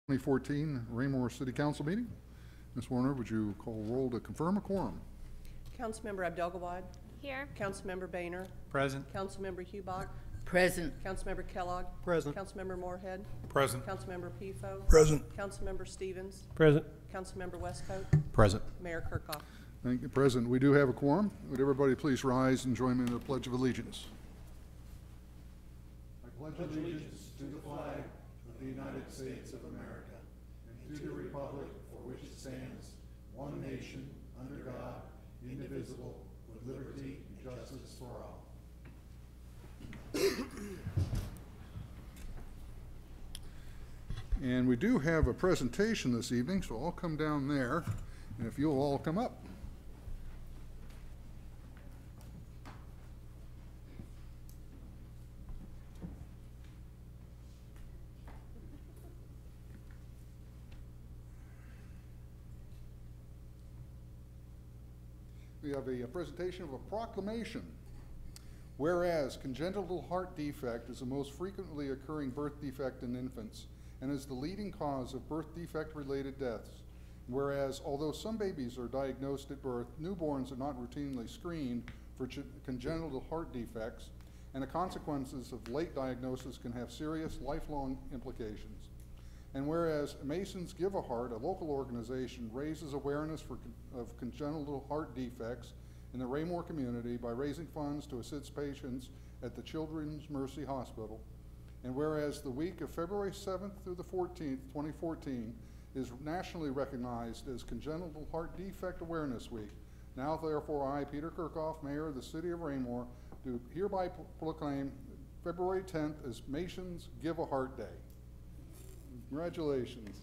2014 Raymore City Council meeting. Ms. Warner, would you call roll to confirm a quorum? Councilmember Abdelgawad. Here. Councilmember Boehner. Present. Councilmember Hubach. Present. Councilmember Kellogg. Present. Councilmember Moorhead. Present. Councilmember Pifo. Present. Councilmember Stevens. Present. Councilmember Westcoat. Present. Mayor Kirkhoff. Thank you, President. We do have a quorum. Would everybody please rise and join me in the Pledge of Allegiance? I pledge allegiance to the flag of the United States of America and to the republic for which it stands, one nation, under God, indivisible, with liberty and justice for all. And we do have a presentation this evening, so I'll come down there, and if you'll all come up. We have a presentation of a proclamation. Whereas congenital heart defect is the most frequently occurring birth defect in infants and is the leading cause of birth defect-related deaths. Whereas although some babies are diagnosed at birth, newborns are not routinely screened for congenital heart defects, and the consequences of late diagnosis can have serious lifelong implications. And whereas Masons Give a Heart, a local organization, raises awareness of congenital heart defects in the Raymore community by raising funds to assist patients at the Children's Mercy Hospital. And whereas the week of February 7th through the 14th, 2014, is nationally recognized as Congenital Heart Defect Awareness Week. Now, therefore, I, Peter Kirkhoff, Mayor of the City of Raymore, do hereby proclaim February 10th as Masons Give a Heart Day. Congratulations.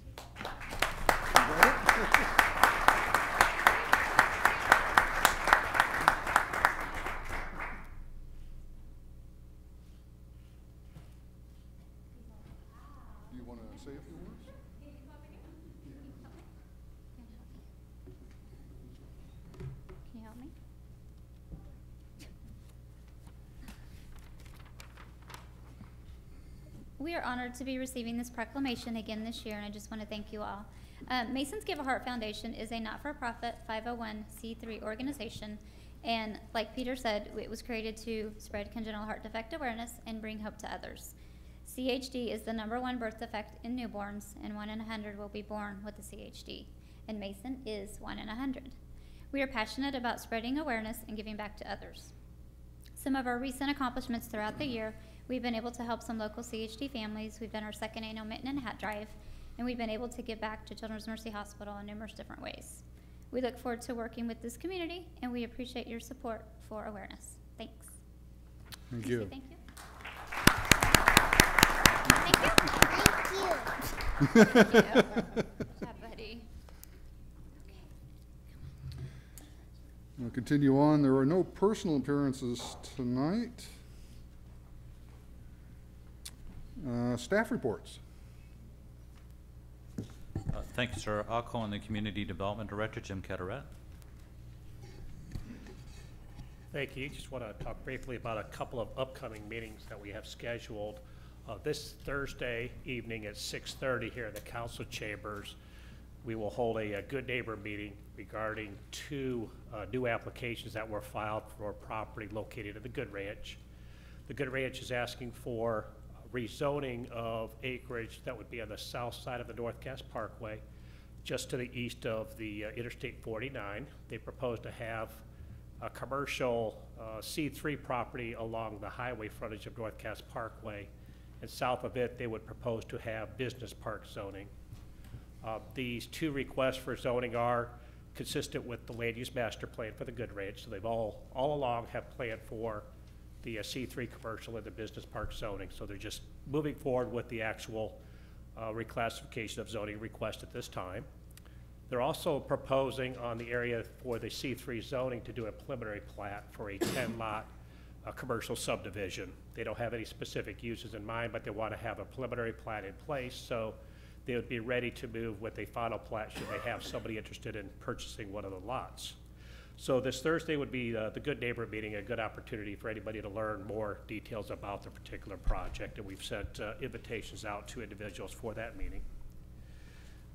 Do you want to say a few words? Can you help me? We are honored to be receiving this proclamation again this year, and I just want to thank you all. Masons Give a Heart Foundation is a not-for-profit 501c3 organization, and like Peter said, it was created to spread congenital heart defect awareness and bring hope to others. CHD is the #1 birth defect in newborns, and 1 in 100 will be born with a CHD, and Mason is 1 in 100. We are passionate about spreading awareness and giving back to others. Some of our recent accomplishments throughout the year: we've been able to help some local CHD families. We've done our 2nd annual Mitten and Hat Drive, and we've been able to give back to Children's Mercy Hospital in numerous different ways. We look forward to working with this community, and we appreciate your support for awareness. Thanks. Thank you. Thank you. Thank you. Thank you. Good job, buddy. We'll continue on. There are no personal appearances tonight. Staff reports. Thank you, sir. I'll call on the Community Development Director, Jim Cataret. Thank you. Just want to talk briefly about a couple of upcoming meetings that we have scheduled. This Thursday evening at 6:30 here in the council chambers, we will hold a good neighbor meeting regarding 2 new applications that were filed for property located at the Good Ranch. The Good Ranch is asking for rezoning of acreage that would be on the south side of the North Cass Parkway, just to the east of the Interstate 49. They propose to have a commercial C3 property along the highway frontage of North Cass Parkway, and south of it they would propose to have business park zoning. These 2 requests for zoning are consistent with the land use master plan for the Good Ranch, so they've all along have planned for the C3 commercial and the business park zoning. So they're just moving forward with the actual reclassification of zoning request at this time. They're also proposing on the area for the C3 zoning to do a preliminary plat for a 10-lot commercial subdivision. They don't have any specific uses in mind, but they want to have a preliminary plat in place, so they would be ready to move with a final plat should they have somebody interested in purchasing one of the lots. So this Thursday would be the Good Neighbor meeting, a good opportunity for anybody to learn more details about the particular project, and we've sent invitations out to individuals for that meeting.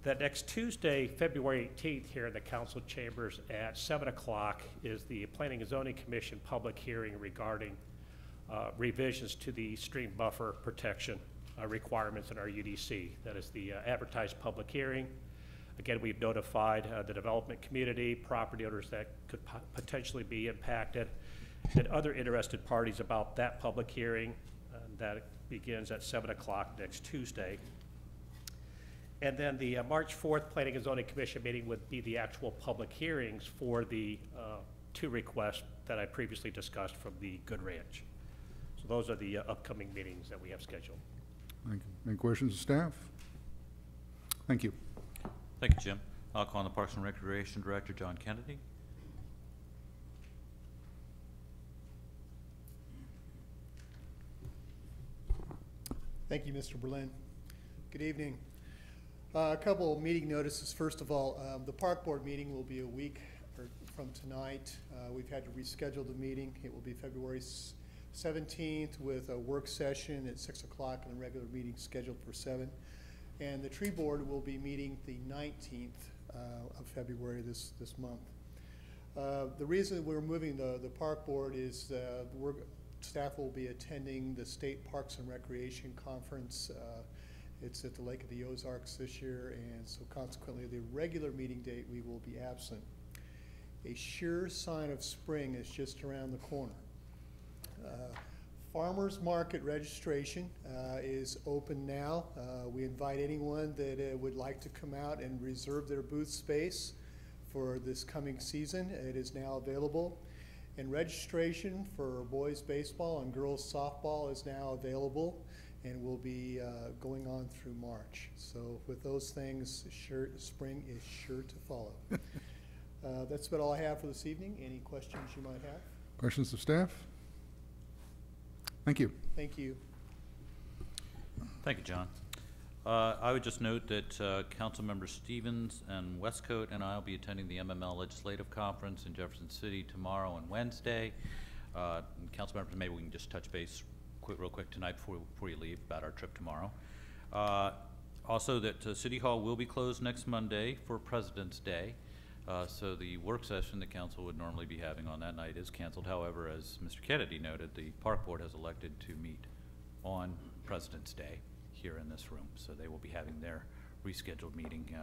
That next Tuesday, February 18th, here in the council chambers at 7 o'clock is the Planning and Zoning Commission public hearing regarding revisions to the stream buffer protection requirements in our UDC. That is the advertised public hearing. Again, we've notified the development community, property owners that could potentially be impacted, and other interested parties about that public hearing. That begins at 7 o'clock next Tuesday. And then the March 4th Planning and Zoning Commission meeting would be the actual public hearings for the two requests that I previously discussed from the Good Ranch. So those are the upcoming meetings that we have scheduled. Thank you. Any questions of staff? Thank you. Thank you, Jim. I'll call on the Parks and Recreation Director, John Kennedy. Thank you, Mr. Berlin. Good evening. A couple of meeting notices. First of all, the park board meeting will be a week from tonight. We've had to reschedule the meeting. It will be February 17th with a work session at 6 o'clock and a regular meeting scheduled for 7. And the tree board will be meeting the 19th of February this month. The reason we're moving the park board is staff will be attending the State Parks and Recreation Conference. It's at the Lake of the Ozarks this year, and so consequently the regular meeting date we will be absent. A sure sign of spring is just around the corner. Farmers market registration is open now. We invite anyone that would like to come out and reserve their booth space for this coming season. It is now available. And registration for boys baseball and girls softball is now available and will be going on through March. So with those things, spring is sure to follow. That's about all I have for this evening. Any questions you might have? Questions of staff? Thank you. Thank you. Thank you, John. I would just note that Councilmember Stevens and Westcote and I will be attending the MML Legislative Conference in Jefferson City tomorrow and Wednesday. Council members, maybe we can just touch base real quick tonight before you leave about our trip tomorrow. Also that City Hall will be closed next Monday for President's Day. So the work session the council would normally be having on that night is canceled. However, as Mr. Kennedy noted, the Park Board has elected to meet on President's Day here in this room. So they will be having their rescheduled meeting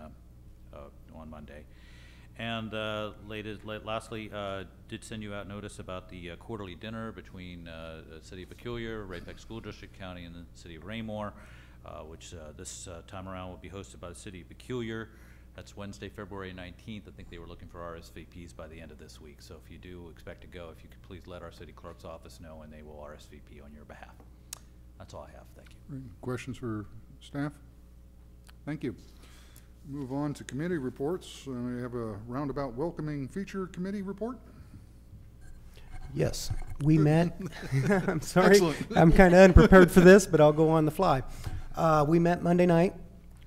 on Monday. And lastly, did send you out notice about the quarterly dinner between the City of Peculiar, Ray-Pec School District, County, and the City of Raymore, which this time around will be hosted by the City of Peculiar. That's Wednesday, February 19th. I think they were looking for RSVPs by the end of this week. So if you do expect to go, if you could please let our city clerk's office know, and they will RSVP on your behalf. That's all I have. Thank you. Questions for staff? Thank you. Move on to committee reports. We have a roundabout welcoming feature committee report. Yes, we met. I'm sorry, Excellent. I'm kind of unprepared for this, but I'll go on the fly. We met Monday night.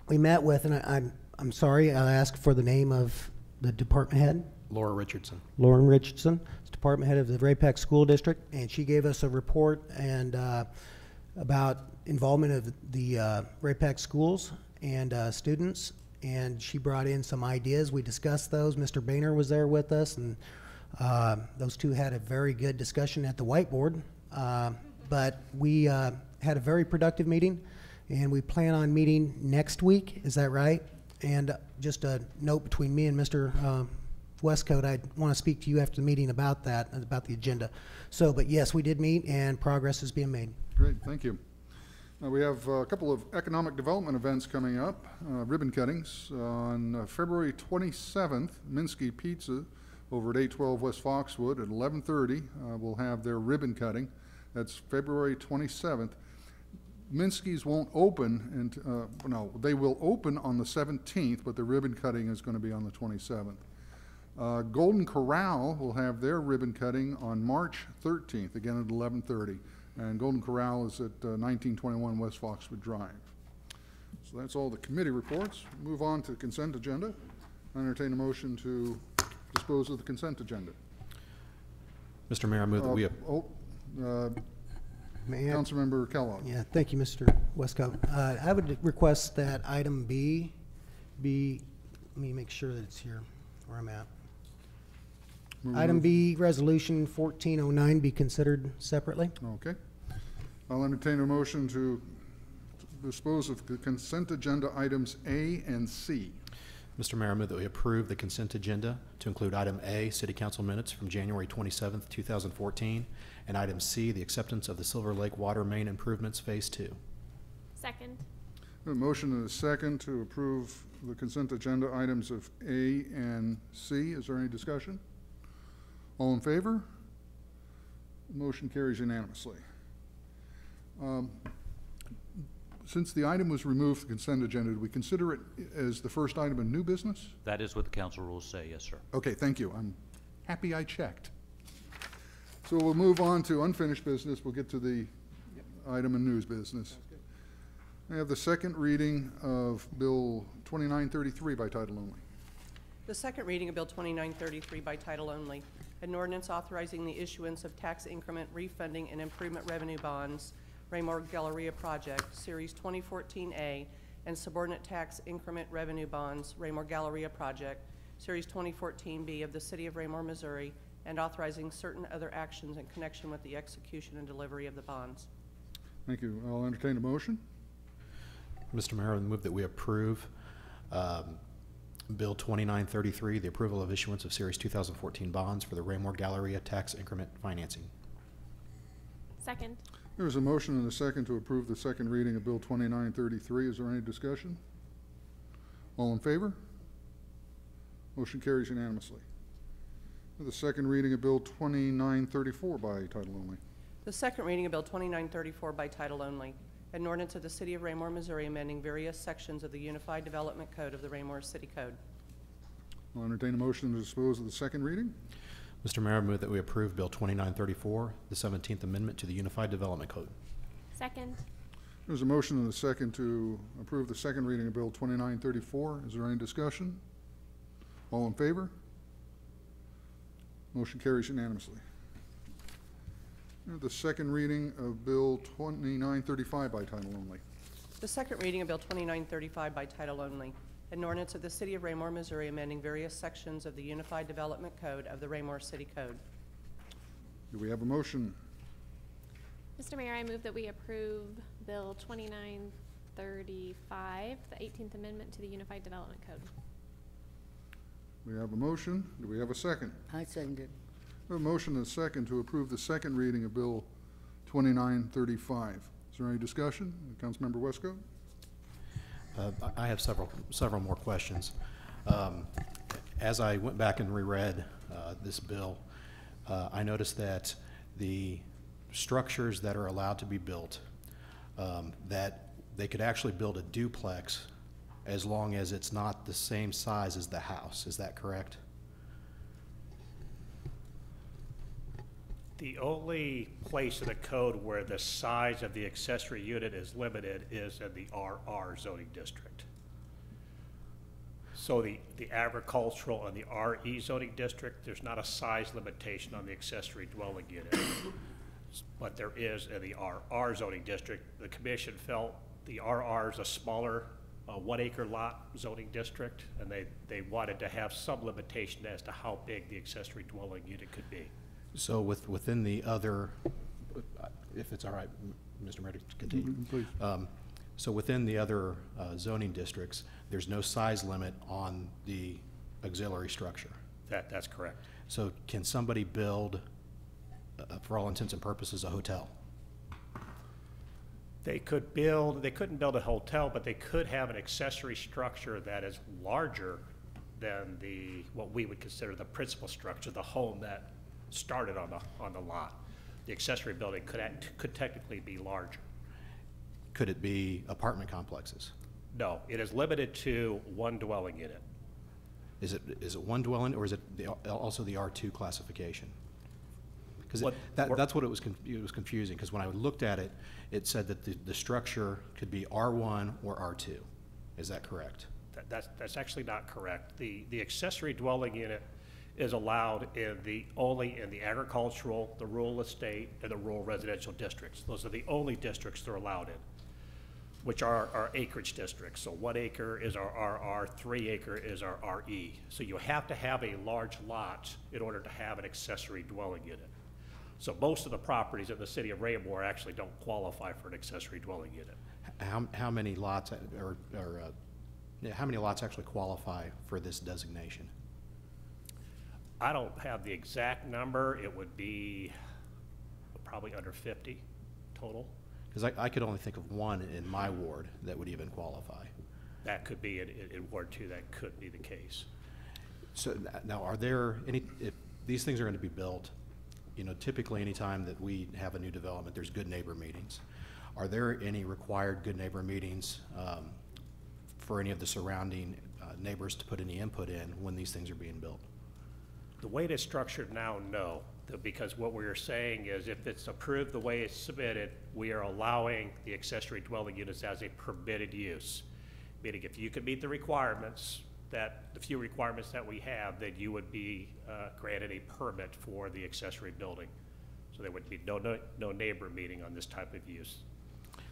We met with, and I'm sorry, I asked for the name of the department head. Laura Richardson. Lauren Richardson, department head of the Ray-Pec School District, and she gave us a report and about involvement of the Ray-Pec schools and students, and she brought in some ideas. We discussed those. Mr. Boehner was there with us, and those two had a very good discussion at the whiteboard, but we had a very productive meeting, and we plan on meeting next week. Is that right? And just a note between me and Mr. Westcote, I want to speak to you after the meeting about that, about the agenda. So, but yes, we did meet, and progress is being made. Great, thank you. We have a couple of economic development events coming up, ribbon cuttings. On February 27th, Minsky Pizza over at 812 West Foxwood at 11:30 will have their ribbon cutting. That's February 27th. Minsky's won't open, and no, they will open on the 17th, but the ribbon cutting is going to be on the 27th. Golden Corral will have their ribbon cutting on March 13th, again at 11:30. And Golden Corral is at 1921 West Foxwood Drive. So that's all the committee reports. Move on to the consent agenda. I entertain a motion to dispose of the consent agenda. Mr. Mayor, I move that we have. May I- Councilmember Kellogg. Yeah, thank you, Mr. Westcote. I would request that item B B, let me make sure that it's here where I'm at. Moving Item on. B, Resolution 1409 be considered separately. Okay. I'll entertain a motion to dispose of the consent agenda items A and C. Mr. Mayor, I move that we approve the consent agenda to include item A, City Council minutes from January 27th, 2014, and item C, the acceptance of the Silver Lake Water Main Improvements Phase 2. Second. A motion and a second to approve the consent agenda items of A and C. Is there any discussion? All in favor? Motion carries unanimously. Since the item was removed from the consent agenda, do we consider it as the first item of new business? That is what the council rules say, yes, sir. Okay, thank you. I'm happy I checked. So we'll move on to unfinished business. We'll get to the item in news business. I have the second reading of Bill 2933 by title only. The second reading of Bill 2933 by title only, an ordinance authorizing the issuance of tax increment refunding and improvement revenue bonds, Raymore Galleria Project, Series 2014A, and subordinate tax increment revenue bonds, Raymore Galleria Project, Series 2014B of the City of Raymore, Missouri, and authorizing certain other actions in connection with the execution and delivery of the bonds. Thank you. I'll entertain a motion. Mr. Mayor, I move that we approve Bill 2933, the approval of issuance of Series 2014 bonds for the Raymore Galleria tax increment financing. Second. There is a motion and a second to approve the second reading of Bill 2933. Is there any discussion? All in favor? Motion carries unanimously. The second reading of Bill 2934 by title only. The second reading of Bill 2934 by title only, an ordinance of the City of Raymore, Missouri, amending various sections of the Unified Development Code of the Raymore City Code. I'll entertain a motion to dispose of the second reading. Mr. Mayor, I move that we approve Bill 2934, the 17th Amendment to the Unified Development Code. Second. There's a motion and a second to approve the second reading of Bill 2934. Is there any discussion? All in favor? Motion carries unanimously. The second reading of Bill 2935 by title only. The second reading of Bill 2935 by title only, an ordinance of the City of Raymore, Missouri, amending various sections of the Unified Development Code of the Raymore City Code. Do we have a motion? Mr. Mayor, I move that we approve Bill 2935, the 18th Amendment to the Unified Development Code. We have a motion. Do we have a second? I second it. We have a motion and a second to approve the second reading of Bill 2935. Is there any discussion? Councilmember Westcott? I have several more questions. As I went back and reread this bill, I noticed that the structures that are allowed to be built, that they could actually build a duplex as long as it's not the same size as the house. Is that correct? The only place in the code where the size of the accessory unit is limited is in the RR zoning district. So the agricultural and the RE zoning district, there's not a size limitation on the accessory dwelling unit. But there is in the RR zoning district. The commission felt the RR is a smaller 1 acre lot zoning district, and they wanted to have some limitation as to how big the accessory dwelling unit could be. So within the other, if it's all right, Mr. Mayor, to continue. Please. So within the other zoning districts, there's no size limit on the auxiliary structure. That's correct. So can somebody build, for all intents and purposes, a hotel? They couldn't build a hotel, but they could have an accessory structure that is larger than what we would consider the principal structure, the home that started on the lot. The accessory building could technically be larger. Could it be apartment complexes? No, it is limited to one dwelling unit. Is it one dwelling, or is it also the R2 classification? Because that's what it was confusing, because when I looked at it, it said that the structure could be R1 or R2. Is that correct? That's actually not correct. The accessory dwelling unit is allowed only in the agricultural, the rural estate, and the rural residential districts. Those are the only districts they're allowed in. which are our acreage districts. So 1 acre is our RR, 3 acre is our RE. So you have to have a large lot in order to have an accessory dwelling unit. So most of the properties in the city of Raymore actually don't qualify for an accessory dwelling unit. How many lots how many lots actually qualify for this designation? I don't have the exact number. It would be probably under 50 total. Because I could only think of one in my ward that would even qualify. That could be in Ward 2, that could be the case. So now, are there any, if these things are going to be built, you know, typically anytime that we have a new development, there's good neighbor meetings. Are there any required good neighbor meetings for any of the surrounding neighbors to put any input in when these things are being built? The way it is structured now, no, because what we're saying is if it's approved the way it's submitted, we are allowing the accessory dwelling units as a permitted use. Meaning if you can meet the requirements, the few requirements that we have, then you would be granted a permit for the accessory building. So there would be no neighbor meeting on this type of use.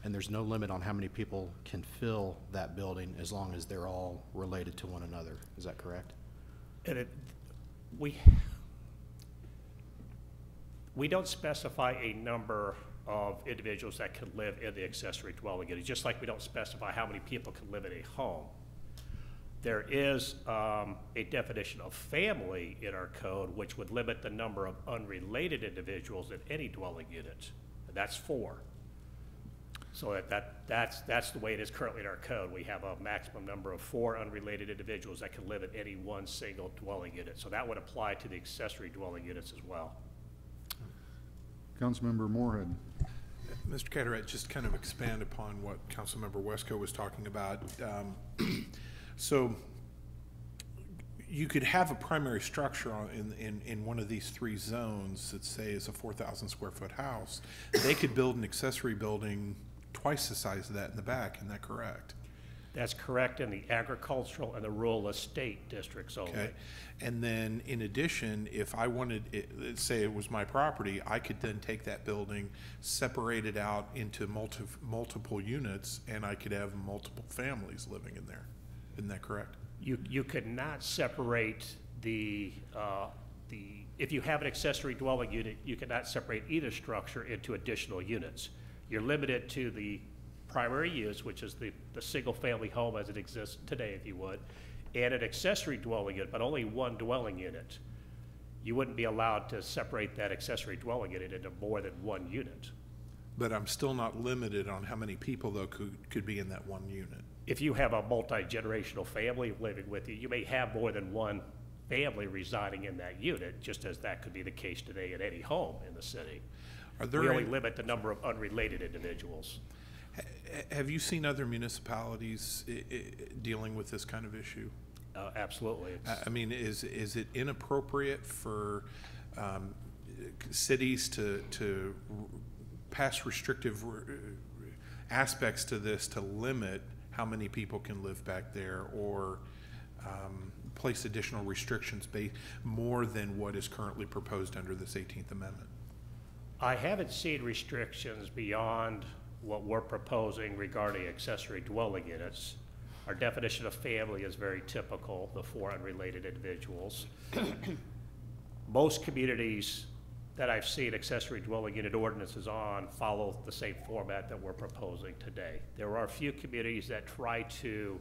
And there's no limit on how many people can fill that building as long as they're all related to one another. Is that correct? And we don't specify a number of individuals that can live in the accessory dwelling unit, just like we don't specify how many people can live in a home. There is a definition of family in our code, which would limit the number of unrelated individuals in any dwelling unit, and that's 4. So that's the way it is currently in our code. We have a maximum number of 4 unrelated individuals that can live in any one single dwelling unit. So that would apply to the accessory dwelling units as well. Councilmember Moorhead. Mr. Carteret, just kind of expand upon what Councilmember Wesco was talking about. So you could have a primary structure in one of these 3 zones that say is a 4,000 square foot house. They could build an accessory building twice the size of that in the back. Isn't that correct? That's correct in the agricultural and the rural estate districts only. Okay. And then in addition, if I wanted, let's say it was my property, I could then take that building, separate it out into multiple units, and I could have multiple families living in there. Isn't that correct? You could not separate if you have an accessory dwelling unit, you cannot separate either structure into additional units. You're limited to the primary use, which is the single-family home as it exists today, if you would, and an accessory dwelling unit, but only one dwelling unit. You wouldn't be allowed to separate that accessory dwelling unit into more than one unit. But I'm still not limited on how many people, though, could be in that one unit. If you have a multi-generational family living with you, you may have more than one family residing in that unit, just as that could be the case today in any home in the city. We only limit the number of unrelated individuals. Have you seen other municipalities dealing with this kind of issue? Absolutely. I mean, is it inappropriate for cities to pass restrictive aspects to this to limit how many people can live back there, or place additional restrictions more than what is currently proposed under this 18th Amendment? I haven't seen restrictions beyond what we're proposing regarding accessory dwelling units. Our definition of family is very typical, the 4 unrelated individuals. Most communities that I've seen accessory dwelling unit ordinances on follow the same format that we're proposing today. There are a few communities that try to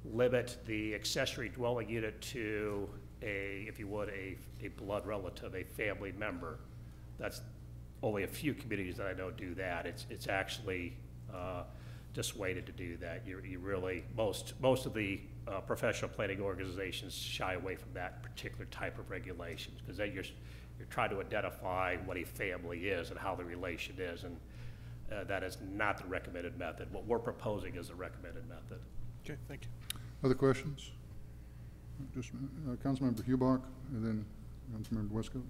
limit the accessory dwelling unit to if you would, a blood relative, a family member. That's only a few communities that I know do that. It's actually dissuaded to do that. You really, most of the professional planning organizations shy away from that particular type of regulations, because then you're trying to identify what a family is and how the relation is, and that is not the recommended method. What we're proposing is the recommended method. Okay, thank you. Other questions? Just Councilmember Hubach and then Councilmember Wesco.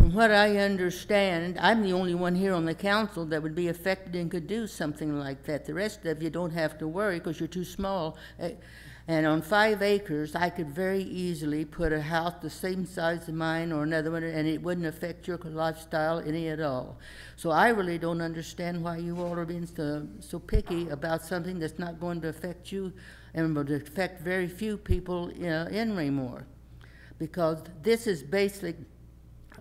from what I understand, I'm the only one here on the council that would be affected and could do something like that. The rest of you don't have to worry because you're too small. And on 5 acres, I could very easily put a house the same size as mine or another one, and it wouldn't affect your lifestyle any at all. So I really don't understand why you all are being so picky about something that's not going to affect you and will affect very few people in Raymore. Because this is basic.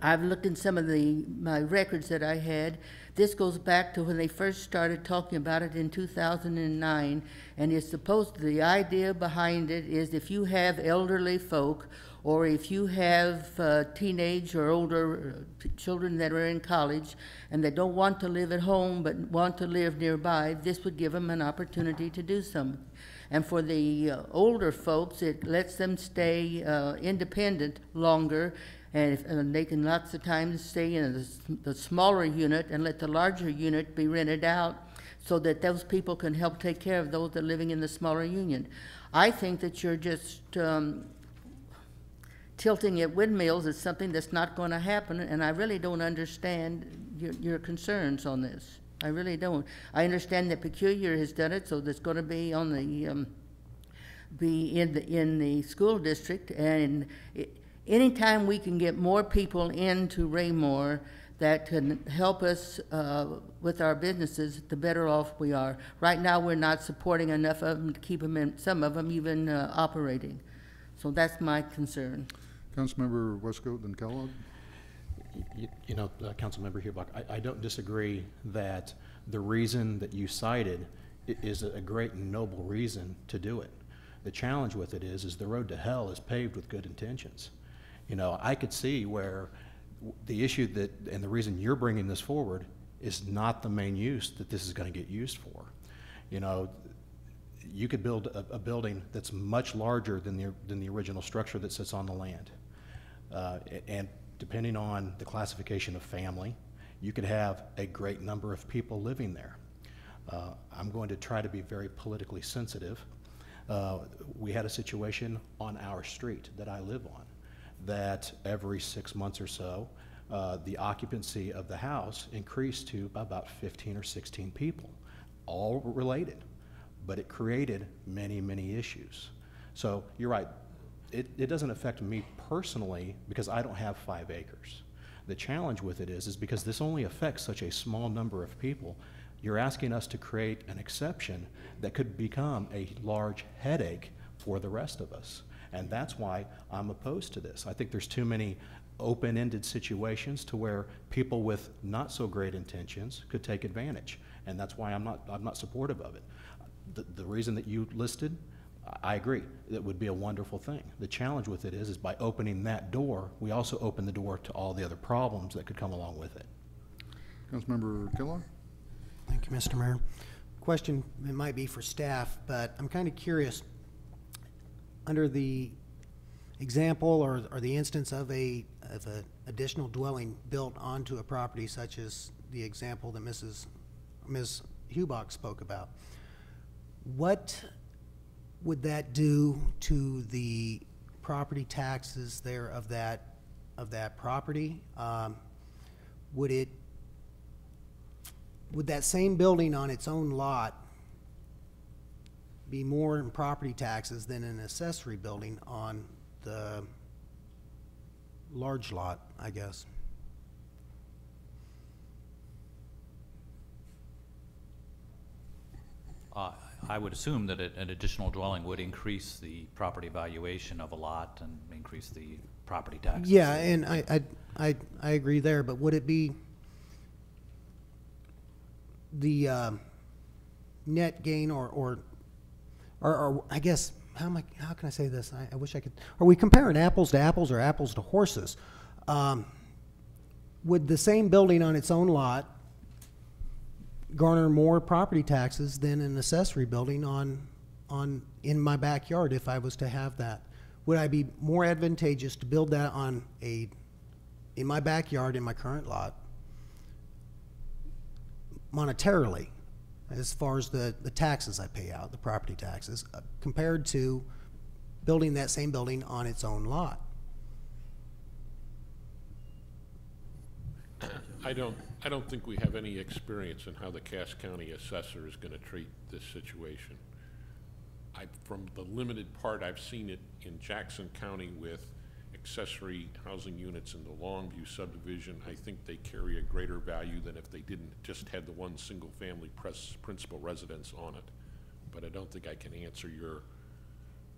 I've looked in some of my records that I had. This goes back to when they first started talking about it in 2009, and it's the idea behind it is if you have elderly folk or if you have teenage or older children that are in college and they don't want to live at home but want to live nearby, this would give them an opportunity to do something. And for the older folks, it lets them stay independent longer, and they can lots of times stay in the smaller unit and let the larger unit be rented out so that those people can help take care of those that are living in the smaller unit. I think that you're just tilting at windmills is something that's not going to happen, and I really don't understand your concerns on this. I really don't. I understand that Peculiar has done it, so that's going to be on the in the school district, and anytime we can get more people into Raymore that can help us with our businesses, the better off we are. Right now, we're not supporting enough of them to keep them in, some of them even operating. So that's my concern. Councilmember Westcoat, then Kellogg. You know, Councilmember Hubach, I don't disagree that the reason that you cited is a great and noble reason to do it. The challenge with it is the road to hell is paved with good intentions. You know, I could see where the issue and the reason you're bringing this forward is not the main use that this is going to get used for. You know, you could build a building that's much larger than the original structure that sits on the land. And depending on the classification of family, you could have a great number of people living there. I'm going to try to be very politically sensitive. We had a situation on our street that I live on that every 6 months or so, the occupancy of the house increased to about 15 or 16 people, all related, but it created many, many issues. So you're right. It doesn't affect me personally because I don't have 5 acres. The challenge with it is because this only affects such a small number of people, you're asking us to create an exception that could become a large headache for the rest of us. And that's why I'm opposed to this. I think there's too many open-ended situations to where people with not so great intentions could take advantage. And that's why I'm not supportive of it. The reason that you listed, I agree, it would be a wonderful thing. The challenge with it is by opening that door, we also open the door to all the other problems that could come along with it. Councilmember Kellogg. Thank you, Mr. Mayor. Question, it might be for staff, but I'm kind of curious, under the example or the instance of an additional dwelling built onto a property such as the example that Ms. Hubach spoke about, what would that do to the property taxes there of that property? Would that same building on its own lot be more in property taxes than an accessory building on the large lot, I guess? I would assume that an additional dwelling would increase the property valuation of a lot and increase the property taxes. Yeah, and I agree there, but would it be the net gain or I guess, how can I say this? I wish I could. Are we comparing apples to apples or apples to horses? Would the same building on its own lot garner more property taxes than an accessory building in my backyard if I was to have that? Would I be more advantageous to build that in my backyard in my current lot monetarily, as far as the taxes I pay out, the property taxes, compared to building that same building on its own lot? I don't think we have any experience in how the Cass County assessor is going to treat this situation. From the limited part I've seen it in Jackson County with accessory housing units in the Longview subdivision, I think they carry a greater value than if they didn't just had the one single family principal residence on it. But I don't think I can answer your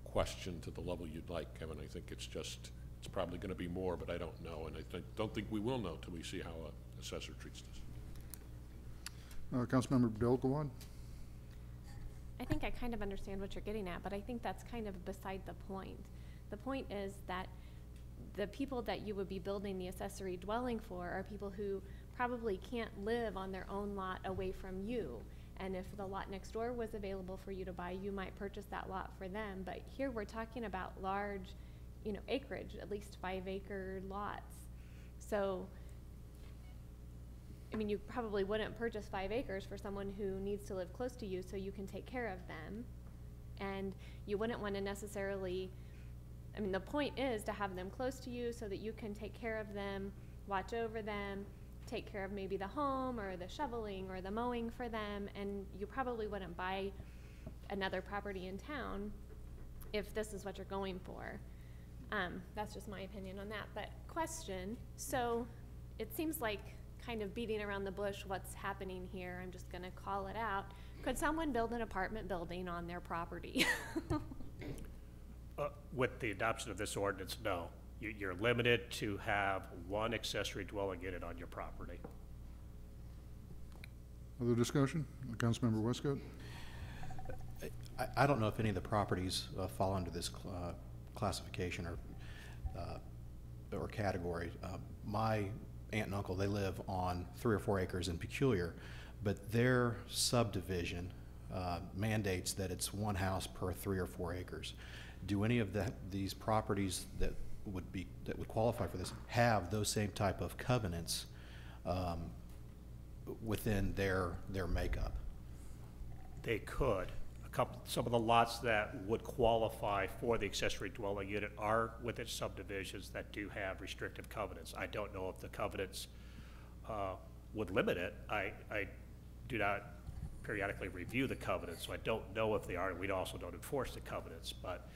question to the level you'd like, Kevin. I think it's probably going to be more, but I don't know, and I don't think we will know till we see how an assessor treats this. Councilmember Bill Gawad. I think I kind of understand what you're getting at, but I think that's kind of beside the point. The point is that the people that you would be building the accessory dwelling for are people who probably can't live on their own lot away from you. And if the lot next door was available for you to buy, you might purchase that lot for them. But here we're talking about large, acreage, at least 5-acre lots. So, I mean, you probably wouldn't purchase 5 acres for someone who needs to live close to you so you can take care of them. And you wouldn't want to necessarily, I mean, the point is to have them close to you so that you can take care of them, watch over them, take care of maybe the home or the shoveling or the mowing for them. And you probably wouldn't buy another property in town if this is what you're going for. That's just my opinion on that. But question, so it seems like kind of beating around the bush what's happening here. I'm just going to call it out. Could someone build an apartment building on their property? With the adoption of this ordinance, no. You're limited to have one accessory dwelling unit on your property. Other discussion? Councilmember Westcott. I don't know if any of the properties fall under this classification or category. My aunt and uncle, they live on 3 or 4 acres in Peculiar, but their subdivision mandates that it's one house per 3 or 4 acres. Do any of these properties that would qualify for this have those same type of covenants within their makeup? They could. Some of the lots that would qualify for the accessory dwelling unit are within subdivisions that do have restrictive covenants. I don't know if the covenants would limit it. I do not periodically review the covenants, so I don't know if they are. We also don't enforce the covenants, but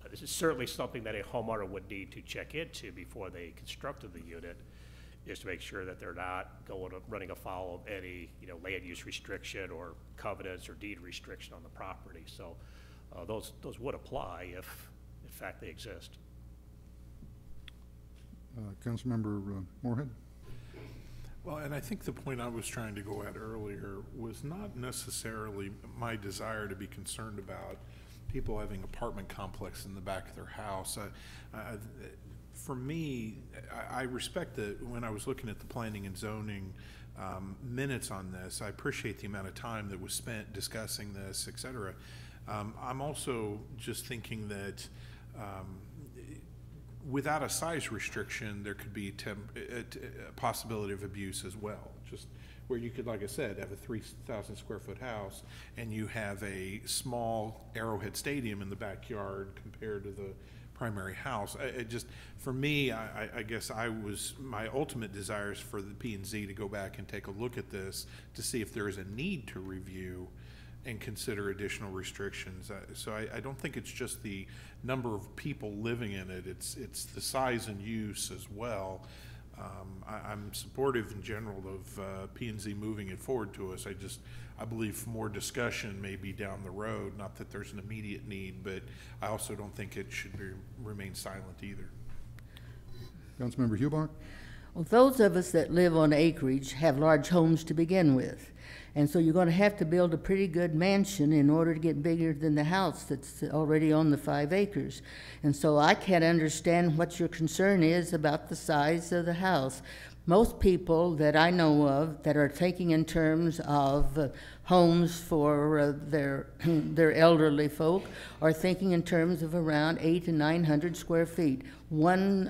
this is certainly something that a homeowner would need to check into before they constructed the unit, is to make sure that they're not running afoul of any land use restriction or covenants or deed restriction on the property. So those would apply if in fact they exist. Councilmember Moorhead. Well, and I think the point I was trying to go at earlier was not necessarily my desire to be concerned about people having apartment complex in the back of their house. For me, I respect that when I was looking at the planning and zoning minutes on this, I appreciate the amount of time that was spent discussing this, et cetera. I'm also just thinking that without a size restriction, there could be a possibility of abuse as well. Just where you could, like I said, have a 3,000 square foot house and you have a small Arrowhead Stadium in the backyard compared to the primary house. For me, I guess my ultimate desire is for the P&Z to go back and take a look at this to see if there is a need to review and consider additional restrictions. So I don't think it's just the number of people living in it, it's the size and use as well. I'm supportive in general of P&Z moving it forward to us. I believe more discussion may be down the road, not that there's an immediate need, but I also don't think it should remain silent either. Councilmember Hubach. Well, those of us that live on acreage have large homes to begin with. And so you're going to have to build a pretty good mansion in order to get bigger than the house that's already on the 5 acres. And so I can't understand what your concern is about the size of the house. Most people that I know of that are thinking in terms of homes for their elderly folk are thinking in terms of around 800 to 900 square feet. 1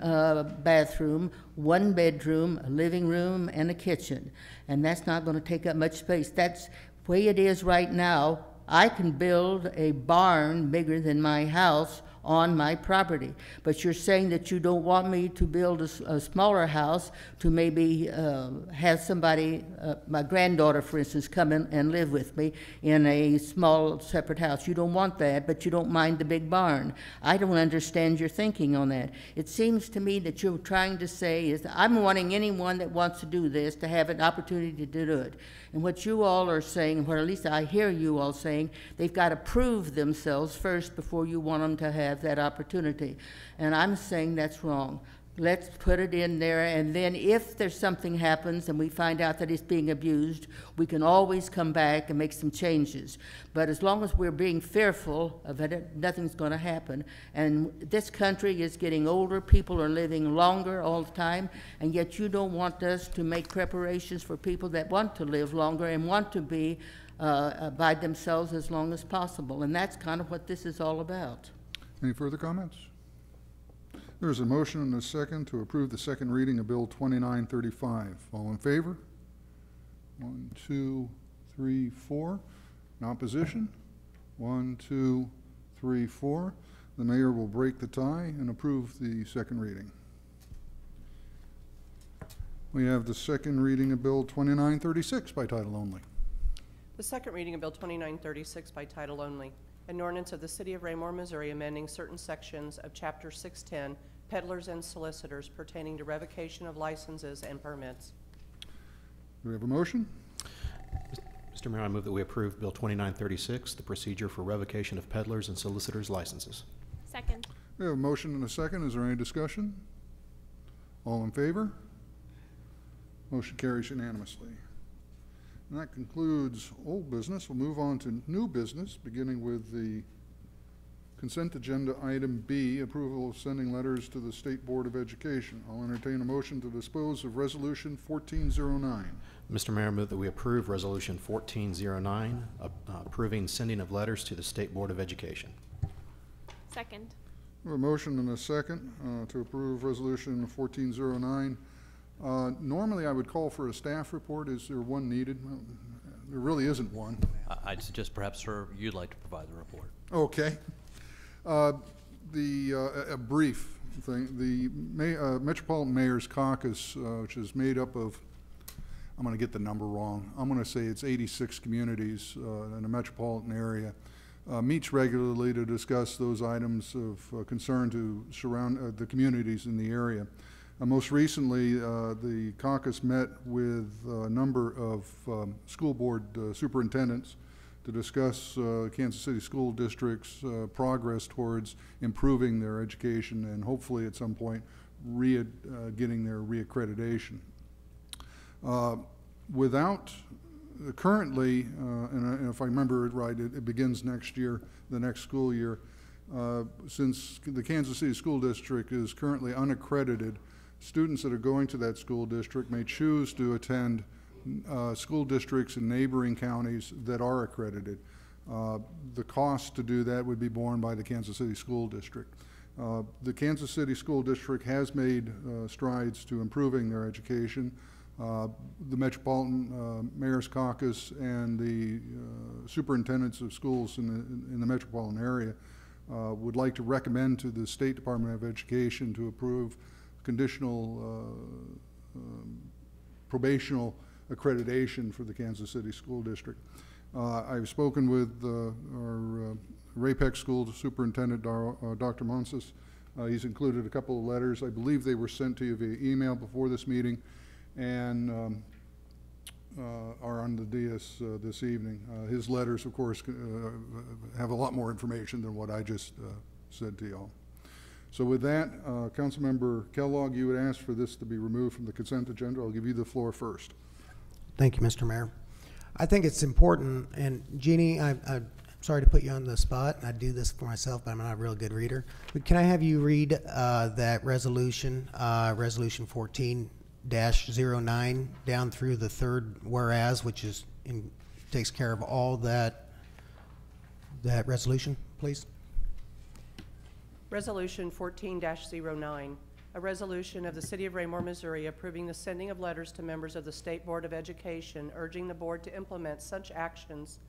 bathroom, 1 bedroom, a living room, and a kitchen. And that's not going to take up much space. That's the way it is right now. I can build a barn bigger than my house on my property. But you're saying that you don't want me to build a smaller house to maybe have somebody, my granddaughter, for instance, come in and live with me in a small separate house. You don't want that, but you don't mind the big barn. I don't understand your thinking on that. It seems to me that you're trying to say is that I'm wanting anyone that wants to do this to have an opportunity to do it. And what you all are saying, or at least I hear you all saying, they've got to prove themselves first before you want them to have that opportunity. And I'm saying that's wrong. Let's put it in there, and then if there's something happens and we find out that it's being abused, we can always come back and make some changes. But as long as we're being fearful of it, nothing's going to happen. And this country is getting older, people are living longer all the time, and yet you don't want us to make preparations for people that want to live longer and want to be by themselves as long as possible. And that's kind of what this is all about. Any further comments? There is a motion and a second to approve the second reading of Bill 2935. All in favor? 1, 2, 3, 4. In opposition? 1, 2, 3, 4. The mayor will break the tie and approve the second reading. We have the second reading of Bill 2936 by title only. The second reading of Bill 2936 by title only. An ordinance of the City of Raymore, Missouri, amending certain sections of Chapter 610, Peddlers and Solicitors, pertaining to revocation of licenses and permits. Do we have a motion? Mr. Mayor, I move that we approve Bill 2936, the procedure for revocation of peddlers and solicitors' licenses. Second. We have a motion and a second. Is there any discussion? All in favor? Motion carries unanimously. And that concludes old business. We'll move on to new business, beginning with the consent agenda item B, approval of sending letters to the State Board of Education. I'll entertain a motion to dispose of Resolution 1409. Mr. Mayor, I move that we approve Resolution 1409, approving sending of letters to the State Board of Education. Second. We have a motion and a second to approve Resolution 1409. Normally, I would call for a staff report. Is there one needed? Well, there really isn't one. I'd suggest perhaps, sir, you'd like to provide the report. Okay. A brief thing. The Metropolitan Mayor's Caucus, which is made up of, I'm going to get the number wrong. I'm going to say it's 86 communities in the metropolitan area, meets regularly to discuss those items of concern to surround the communities in the area. Most recently, the caucus met with a number of school board superintendents to discuss Kansas City School District's progress towards improving their education and hopefully at some point getting their reaccreditation. Without currently, and if I remember it right, it begins next year, the next school year, since the Kansas City School District is currently unaccredited, students that are going to that school district may choose to attend school districts in neighboring counties that are accredited. The cost to do that would be borne by the Kansas City School District. The Kansas City School District has made strides to improving their education. The Metropolitan Mayor's Caucus and the superintendents of schools in the metropolitan area would like to recommend to the State Department of Education to approve conditional probational accreditation for the Kansas City School District. I've spoken with our RAPEC School Superintendent, Dr. Monsis. He's included a couple of letters. I believe they were sent to you via email before this meeting and are on the dais this evening. His letters, of course, have a lot more information than what I just said to y'all. So with that, Councilmember Kellogg, you would ask for this to be removed from the consent agenda. I'll give you the floor first. Thank you, Mr. Mayor. I think it's important, and Jeannie, I'm sorry to put you on the spot, and I do this for myself, but I'm not a real good reader. But can I have you read that resolution, Resolution 14-09, down through the third whereas, which is takes care of all that resolution, please? Resolution 14-09, a resolution of the City of Raymore, Missouri, approving the sending of letters to members of the State Board of Education, urging the board to implement such actions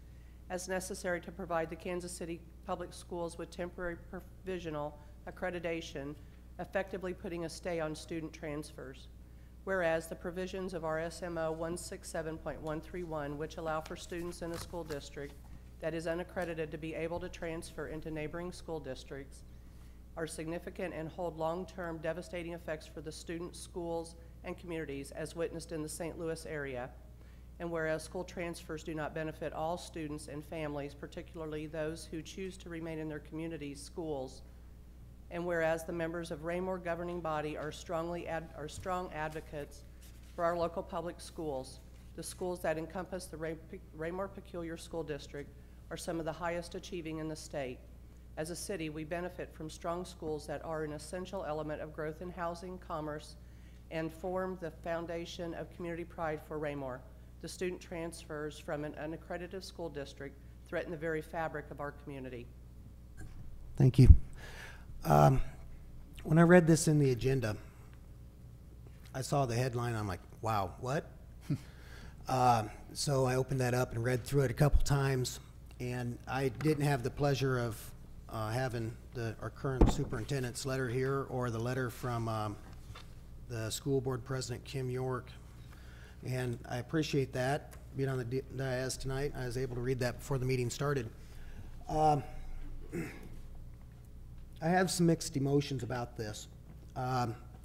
as necessary to provide the Kansas City public schools with temporary provisional accreditation, effectively putting a stay on student transfers. Whereas the provisions of RSMO 167.131, which allow for students in a school district that is unaccredited to be able to transfer into neighboring school districts, are significant and hold long-term devastating effects for the students, schools, and communities, as witnessed in the St. Louis area. And whereas school transfers do not benefit all students and families, particularly those who choose to remain in their communities' schools, and whereas the members of Raymore governing body are strong advocates for our local public schools, the schools that encompass the Raymore Peculiar School District are some of the highest achieving in the state. As a city, we benefit from strong schools that are an essential element of growth in housing, commerce, and form the foundation of community pride for Raymore. The student transfers from an unaccredited school district threaten the very fabric of our community. Thank you. When I read this in the agenda, I saw the headline. I'm like, wow, what? So I opened that up and read through it a couple times, and I didn't have the pleasure of having our current superintendent's letter here or the letter from the school board president, Kim York. And I appreciate that. Being on the dais tonight, I was able to read that before the meeting started. I have some mixed emotions about this.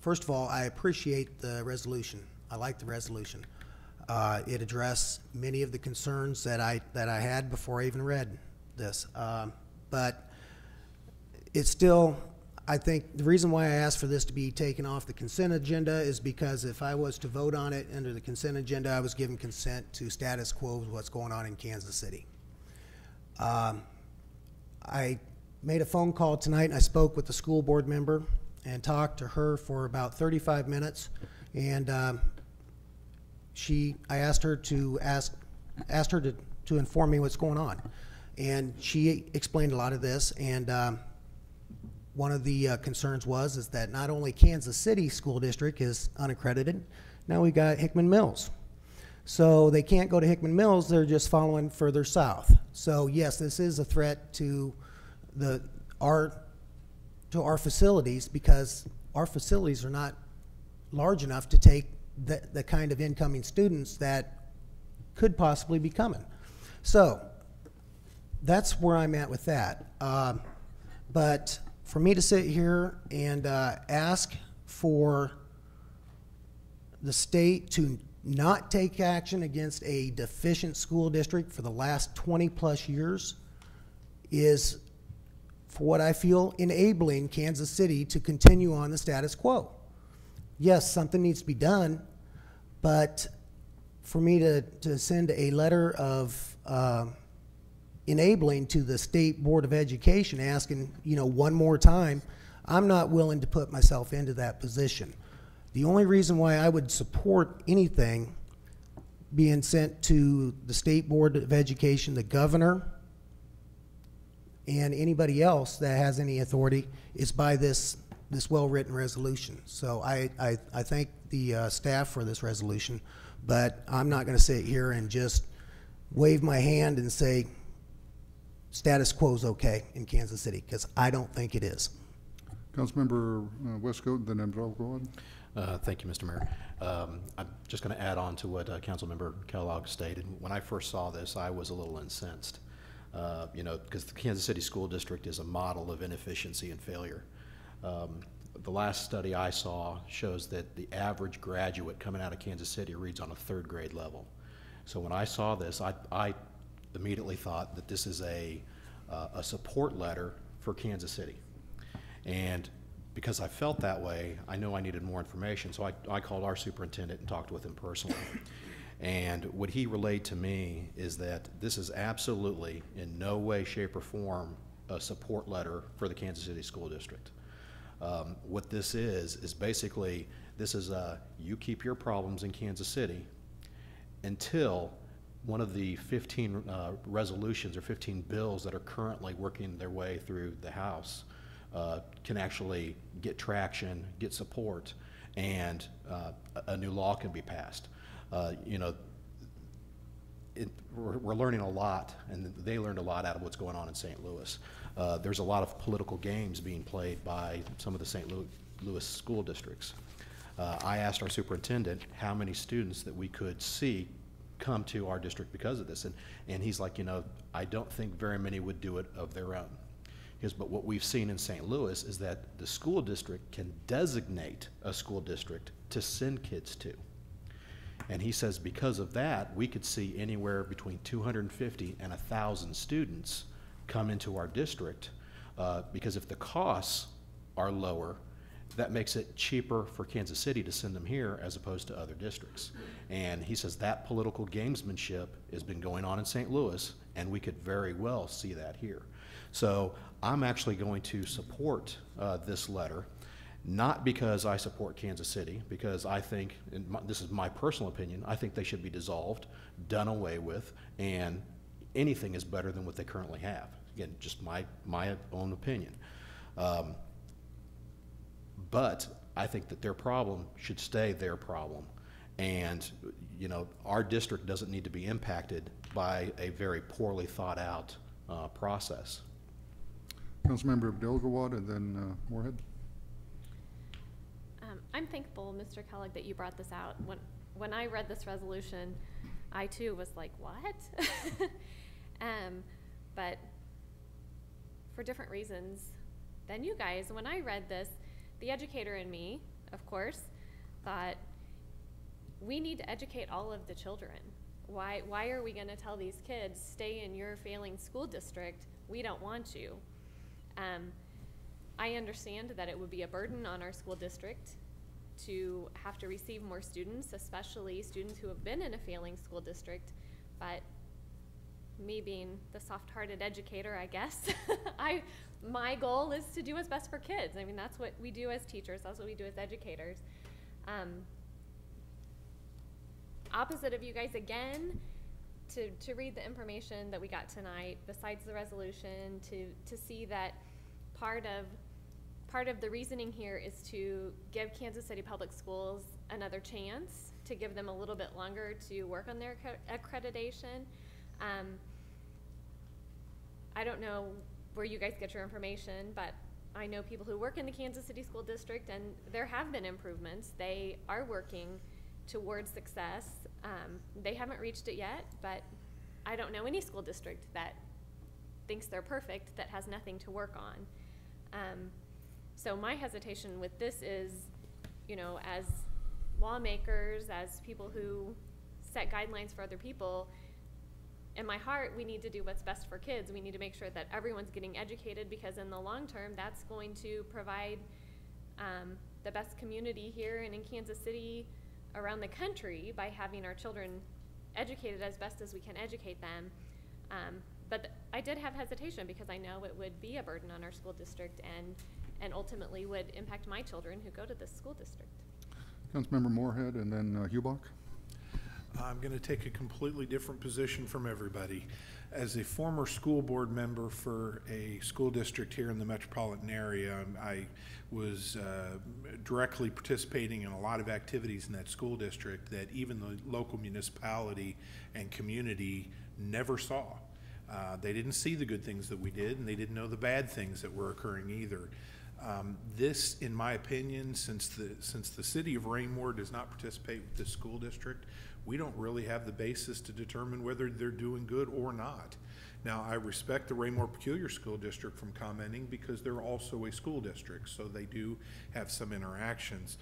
First of all, I appreciate the resolution. I like the resolution. It addressed many of the concerns that I had before I even read this. But it's still, I think the reason why I asked for this to be taken off the consent agenda is because if I was to vote on it under the consent agenda, I was giving consent to status quo with what's going on in Kansas City. I made a phone call tonight and I spoke with the school board member and talked to her for about 35 minutes. And I asked her to inform me what's going on. And she explained a lot of this. And one of the concerns is that not only Kansas City School District is unaccredited, now we got Hickman Mills. So they can't go to Hickman Mills, they're just following further south. So yes, this is a threat to our facilities, because our facilities are not large enough to take the kind of incoming students that could possibly be coming. So that's where I'm at with that. But for me to sit here and ask for the state to not take action against a deficient school district for the last 20 plus years is, for what I feel, enabling Kansas City to continue on the status quo. Yes, something needs to be done, but for me to send a letter of enabling to the State Board of Education asking, one more time, I'm not willing to put myself into that position. The only reason why I would support anything being sent to the State Board of Education, the governor, and anybody else that has any authority is by this well-written resolution. So I thank the staff for this resolution, but I'm not going to sit here and just wave my hand and say status quo is okay in Kansas City, because I don't think it is. Councilmember Westcoat, then Embrell, go on. Thank you, Mr. Mayor. I'm just going to add on to what Councilmember Kellogg stated. When I first saw this, I was a little incensed, because the Kansas City School District is a model of inefficiency and failure. The last study I saw shows that the average graduate coming out of Kansas City reads on a 3rd grade level. So when I saw this, I immediately thought that this is a support letter for Kansas City. And because I felt that way, I know I needed more information, so I called our superintendent and talked with him personally. And what he relayed to me is that this is absolutely in no way, shape, or form a support letter for the Kansas City School District. What this is basically, this is you keep your problems in Kansas City until one of the 15 resolutions or 15 bills that are currently working their way through the House can actually get traction, get support, and a new law can be passed. we're learning a lot, and they learned a lot out of what's going on in St. Louis. There's a lot of political games being played by some of the St. Louis school districts. I asked our superintendent how many students that we could see come to our district because of this, and he's like, I don't think very many would do it of their own. But what we've seen in St. Louis is that the school district can designate a school district to send kids to. And he says because of that, we could see anywhere between 250 and 1,000 students come into our district, because if the costs are lower, that makes it cheaper for Kansas City to send them here as opposed to other districts. And he says that political gamesmanship has been going on in St. Louis, and we could very well see that here. So I'm actually going to support this letter, not because I support Kansas City, because I think, and this is my personal opinion, I think they should be dissolved, done away with, and anything is better than what they currently have. Again, just my own opinion. But I think that their problem should stay their problem. And, our district doesn't need to be impacted by a very poorly thought out process. Councilmember Abdel-Gawad and then Moorhead. I'm thankful, Mr. Kellogg, that you brought this out. When I read this resolution, I too was like, what? But for different reasons than you guys, when I read this, the educator in me, of course, thought we need to educate all of the children. Why are we going to tell these kids, stay in your failing school district? We don't want you. I understand that it would be a burden on our school district to have to receive more students, especially students who have been in a failing school district. But me being the soft-hearted educator, I guess, my goal is to do what's best for kids. I mean, that's what we do as teachers. That's what we do as educators. Opposite of you guys again, to read the information that we got tonight, besides the resolution, to see that part of the reasoning here is to give Kansas City Public Schools another chance, to give them a little bit longer to work on their accreditation. I don't know where you guys get your information, but I know people who work in the Kansas City School District, and there have been improvements. They are working towards success. They haven't reached it yet, but I don't know any school district that thinks they're perfect, that has nothing to work on. So my hesitation with this is, as lawmakers, as people who set guidelines for other people, in my heart, we need to do what's best for kids. We need to make sure that everyone's getting educated, because in the long term, that's going to provide the best community here and in Kansas City, around the country, by having our children educated as best as we can educate them. But I did have hesitation because I know it would be a burden on our school district and ultimately would impact my children who go to this school district. Councilmember Moorhead and then Hubach. I'm going to take a completely different position from everybody. As a former school board member for a school district here in the metropolitan area, I was directly participating in a lot of activities in that school district that even the local municipality and community never saw. They didn't see the good things that we did, and they didn't know the bad things that were occurring either. This, in my opinion, since the city of Raymore does not participate with this school district, we don't really have the basis to determine whether they're doing good or not. Now, I respect the Raymore Peculiar School District from commenting, because they're also a school district, so they do have some interactions.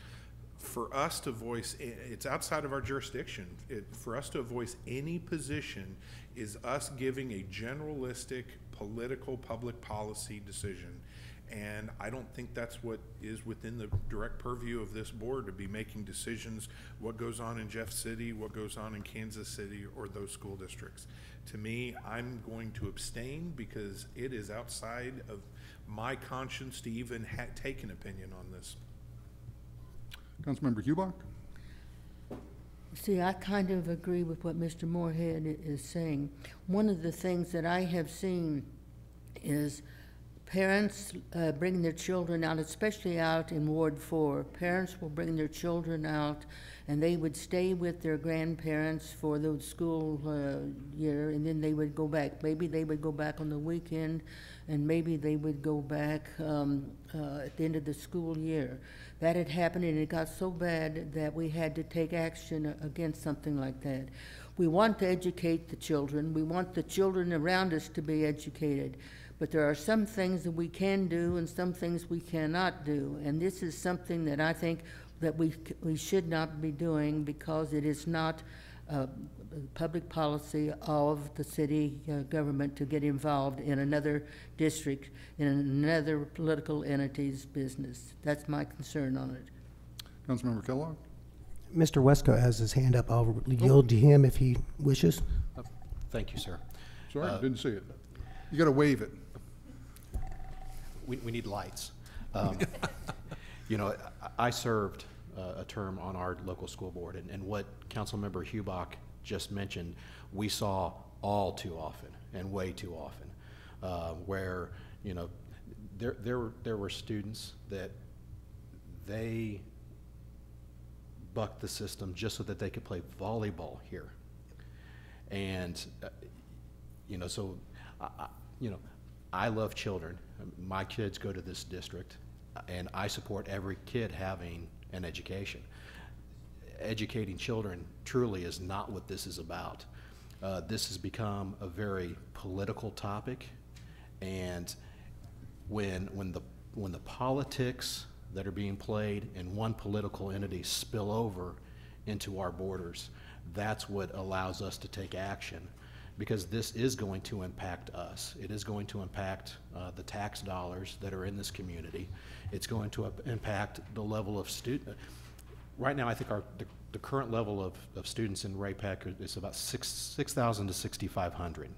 For us to voice, it's outside of our jurisdiction. For us to voice any position is us giving a generalistic political public policy decision. And I don't think that's what is within the direct purview of this board, to be making decisions what goes on in Jeff City, what goes on in Kansas City, or those school districts. To me, I'm going to abstain, because it is outside of my conscience to even take an opinion on this. Councilmember Hubach. See, I kind of agree with what Mr. Moorhead is saying. One of the things that I have seen is parents bring their children out, especially out in Ward 4. Parents will bring their children out, and they would stay with their grandparents for the school year, and then they would go back. Maybe they would go back on the weekend, and maybe they would go back at the end of the school year. That had happened, and it got so bad that we had to take action against something like that. We want to educate the children. We want the children around us to be educated. But there are some things that we can do and some things we cannot do. And this is something that I think that we should not be doing, because it is not public policy of the city government to get involved in another district, in another political entity's business. That's my concern on it. Councilmember Kellogg? Mr. Westcott has his hand up. I'll yield to him if he wishes. Thank you, sir. Sorry, didn't see it. You got to wave it. We need lights. You know, I served a term on our local school board, and what Councilmember Hubach just mentioned, we saw all too often and way too often, where, you know, there were students that they bucked the system just so that they could play volleyball here. And, you know, so, you know, I love children. My kids go to this district, and I support every kid having an education. Educating children truly is not what this is about. This has become a very political topic, and when the politics that are being played in one political entity spill over into our borders, that's what allows us to take action, because this is going to impact us. It is going to impact the tax dollars that are in this community. It's going to impact the level of student. Right now, I think the current level of students in RAPAC is about 6,000 to 6,500.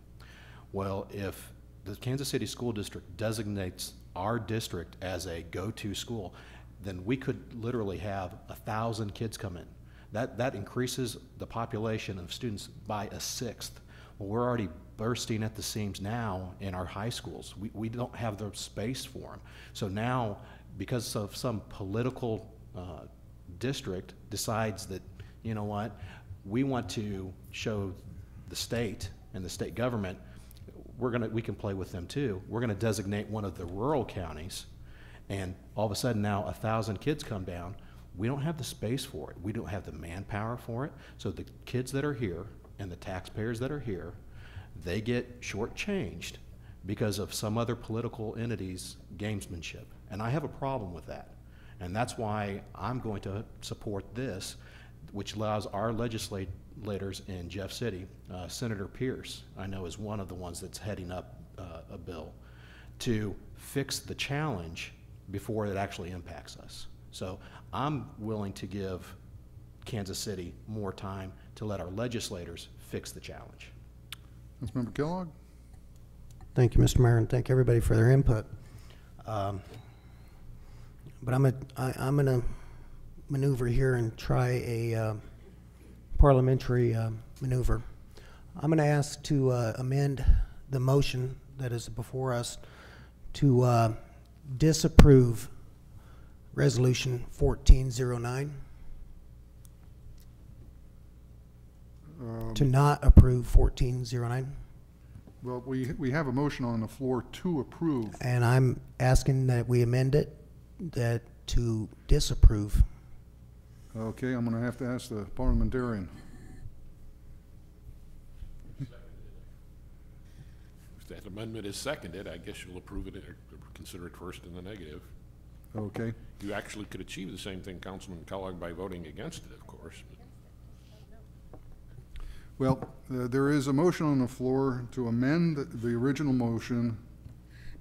Well, if the Kansas City School District designates our district as a go-to school, then we could literally have 1,000 kids come in. That increases the population of students by a sixth. Well, we're already bursting at the seams now in our high schools. We don't have the space for them. So now, because of some political district decides that, you know what, we want to show the state and the state government we can play with them too. We're going to designate one of the rural counties, and all of a sudden now 1,000 kids come down. We don't have the space for it. We don't have the manpower for it. So the kids that are here and the taxpayers that are here, they get shortchanged because of some other political entity's gamesmanship. And I have a problem with that. And that's why I'm going to support this, which allows our legislators in Jeff City, Senator Pierce, I know, is one of the ones that's heading up a bill, to fix the challenge before it actually impacts us. So I'm willing to give Kansas City more time to let our legislators fix the challenge. Councilmember Kellogg? Thank you, Mr. Mayor, and thank everybody for their input. But I'm going to maneuver here and try a parliamentary maneuver. I'm going to ask to amend the motion that is before us to disapprove Resolution 1409, to not approve 1409. Well, we have a motion on the floor to approve. And I'm asking that we amend it to disapprove. Okay, I'm going to have to ask the parliamentarian. If that amendment is seconded, I guess you'll approve it or consider it first in the negative. Okay. You actually could achieve the same thing, Councilman Kellogg, by voting against it, of course. Well, there is a motion on the floor to amend the original motion.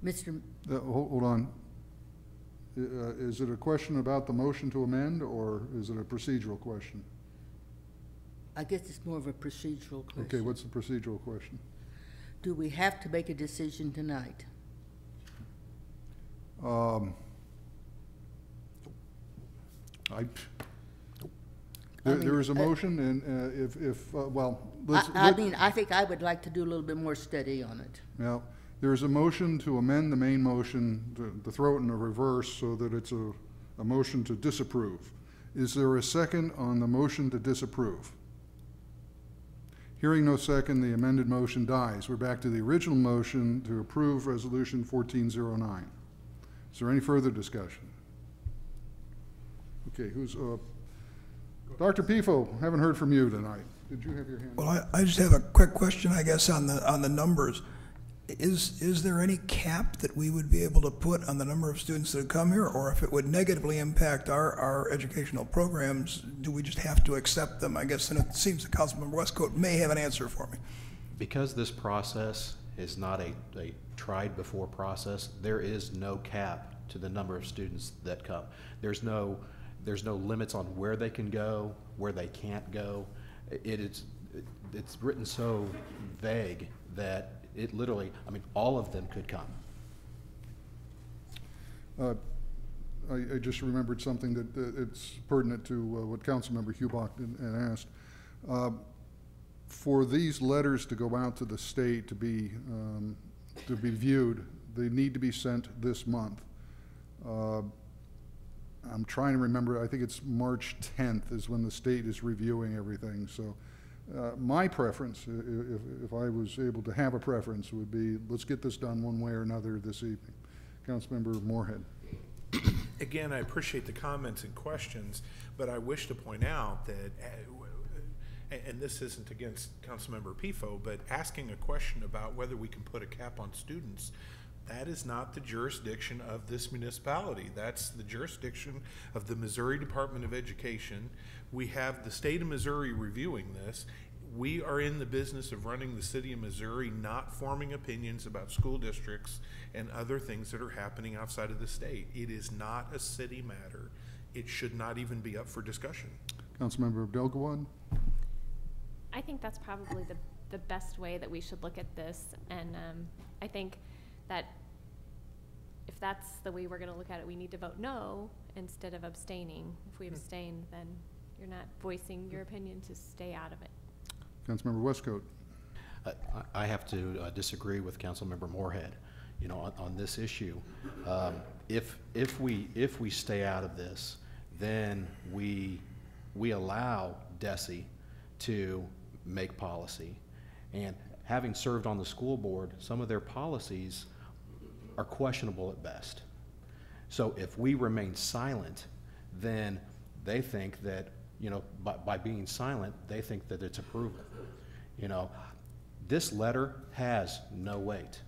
Mr. Hold on. Is it a question about the motion to amend, or is it a procedural question? I guess it's more of a procedural question. Okay, what's the procedural question? Do we have to make a decision tonight? There is a motion, and well, I mean, I think I would like to do a little bit more study on it. Well, There's a motion to amend the main motion, to throw it in a reverse so that it's a motion to disapprove. Is there a second on the motion to disapprove? Hearing no second, the amended motion dies. We're back to the original motion to approve Resolution 1409. Is there any further discussion? Okay, who's, Dr. Pifo, haven't heard from you tonight. Did you have your hand up? Well, I just have a quick question, I guess, on the numbers. Is there any cap that we would be able to put on the number of students that come here, or if it would negatively impact our educational programs, do we just have to accept them? I guess, and it seems that Councilmember Westcoat may have an answer for me. Because this process is not a tried before process, there is no cap to the number of students that come. There's no limits on where they can go, where they can't go. It's written so vague that it literally, I mean, all of them could come. I just remembered something that it's pertinent to what Councilmember Hubach had asked. For these letters to go out to the state to be viewed, they need to be sent this month. I'm trying to remember, I think it's March 10th is when the state is reviewing everything. So my preference, if I was able to have a preference, would be let's get this done one way or another this evening. Councilmember Moorhead. Again, I appreciate the comments and questions, but I wish to point out that, and this isn't against Councilmember Pifo, but asking a question about whether we can put a cap on students, that is not the jurisdiction of this municipality. That's the jurisdiction of the Missouri Department of Education. We have the state of Missouri reviewing this. We are in the business of running the city of Missouri, not forming opinions about school districts and other things that are happening outside of the state. It is not a city matter. It should not even be up for discussion. Councilmember Abdelgawad. I think that's probably the best way that we should look at this, and I think that if that's the way we're going to look at it, we need to vote no instead of abstaining. If we abstain, then you're not voicing your opinion to stay out of it. Councilmember Westcoat. I have to disagree with Councilmember Moorhead. You know, on this issue, if we stay out of this, then we allow DESE to make policy, and having served on the school board, some of their policies are questionable at best. So if we remain silent, then they think that, you know, by being silent, they think that it's approval. You know, this letter has no weight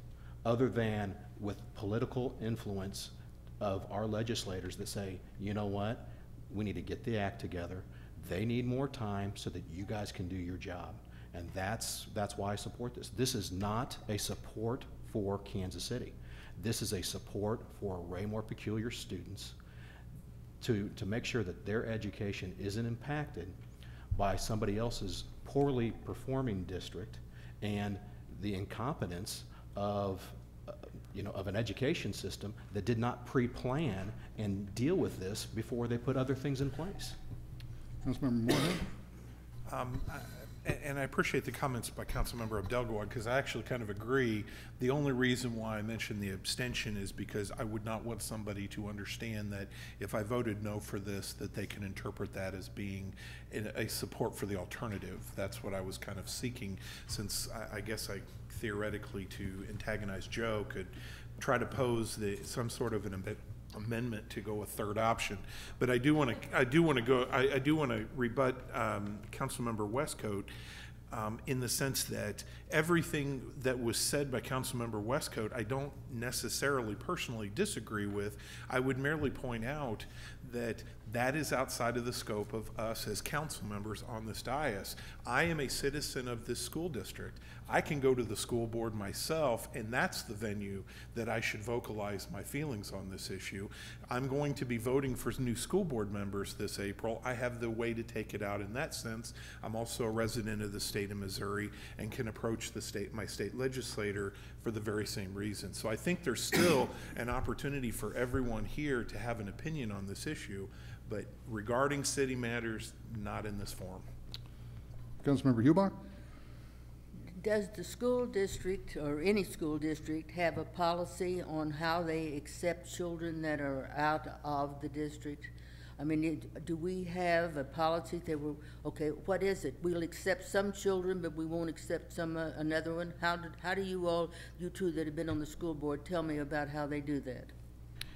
other than with political influence of our legislators that say, you know what, we need to get the act together. They need more time so that you guys can do your job. And that's why I support this. This is not a support for Kansas City. This is a support for Raymore Peculiar students to make sure that their education isn't impacted by somebody else's poorly performing district and the incompetence of of an education system that did not pre-plan and deal with this before they put other things in place. Councilmember Moorhead. And I appreciate the comments by Councilmember Abdelgawad, because I actually kind of agree. The only reason why I mentioned the abstention is because I would not want somebody to understand that if I voted no for this, that they can interpret that as being a support for the alternative. That's what I was kind of seeking, since I guess I theoretically, to antagonize Joe, could try to pose some sort of an amendment to go a third option. But I do want to rebut Councilmember Westcoat in the sense that everything that was said by Councilmember Westcoat I don't necessarily personally disagree with. I would merely point out that that is outside of the scope of us as council members on this dais. I am a citizen of this school district. I can go to the school board myself, and that's the venue that I should vocalize my feelings on this issue. I'm going to be voting for new school board members this April. I have the way to take it out in that sense. I'm also a resident of the state of Missouri and can approach my state legislator for the very same reason. So I think there's still an opportunity for everyone here to have an opinion on this issue, but regarding city matters, not in this forum. Councilmember Hubach. Does the school district, or any school district, have a policy on how they accept children that are out of the district? I mean, do we have a policy that will, okay, what is it? We'll accept some children, but we won't accept some, another one? How do you all, you two that have been on the school board, tell me about how they do that?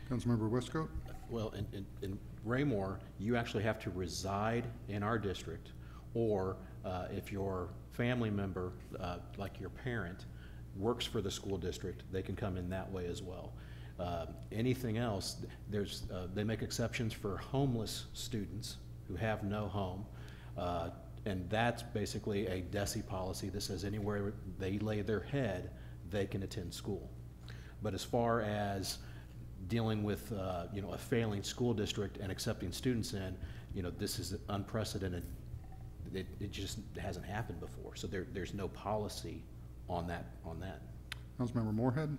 Councilmember Westcott? Well, in Raymore, you actually have to reside in our district, or if your family member, like your parent, works for the school district, they can come in that way as well. Anything else, they make exceptions for homeless students who have no home, and that's basically a DESE policy that says anywhere they lay their head, they can attend school. But as far as dealing with you know, a failing school district and accepting students in, you know, this is unprecedented. It just hasn't happened before. So there's no policy on that. Councilmember Moorhead?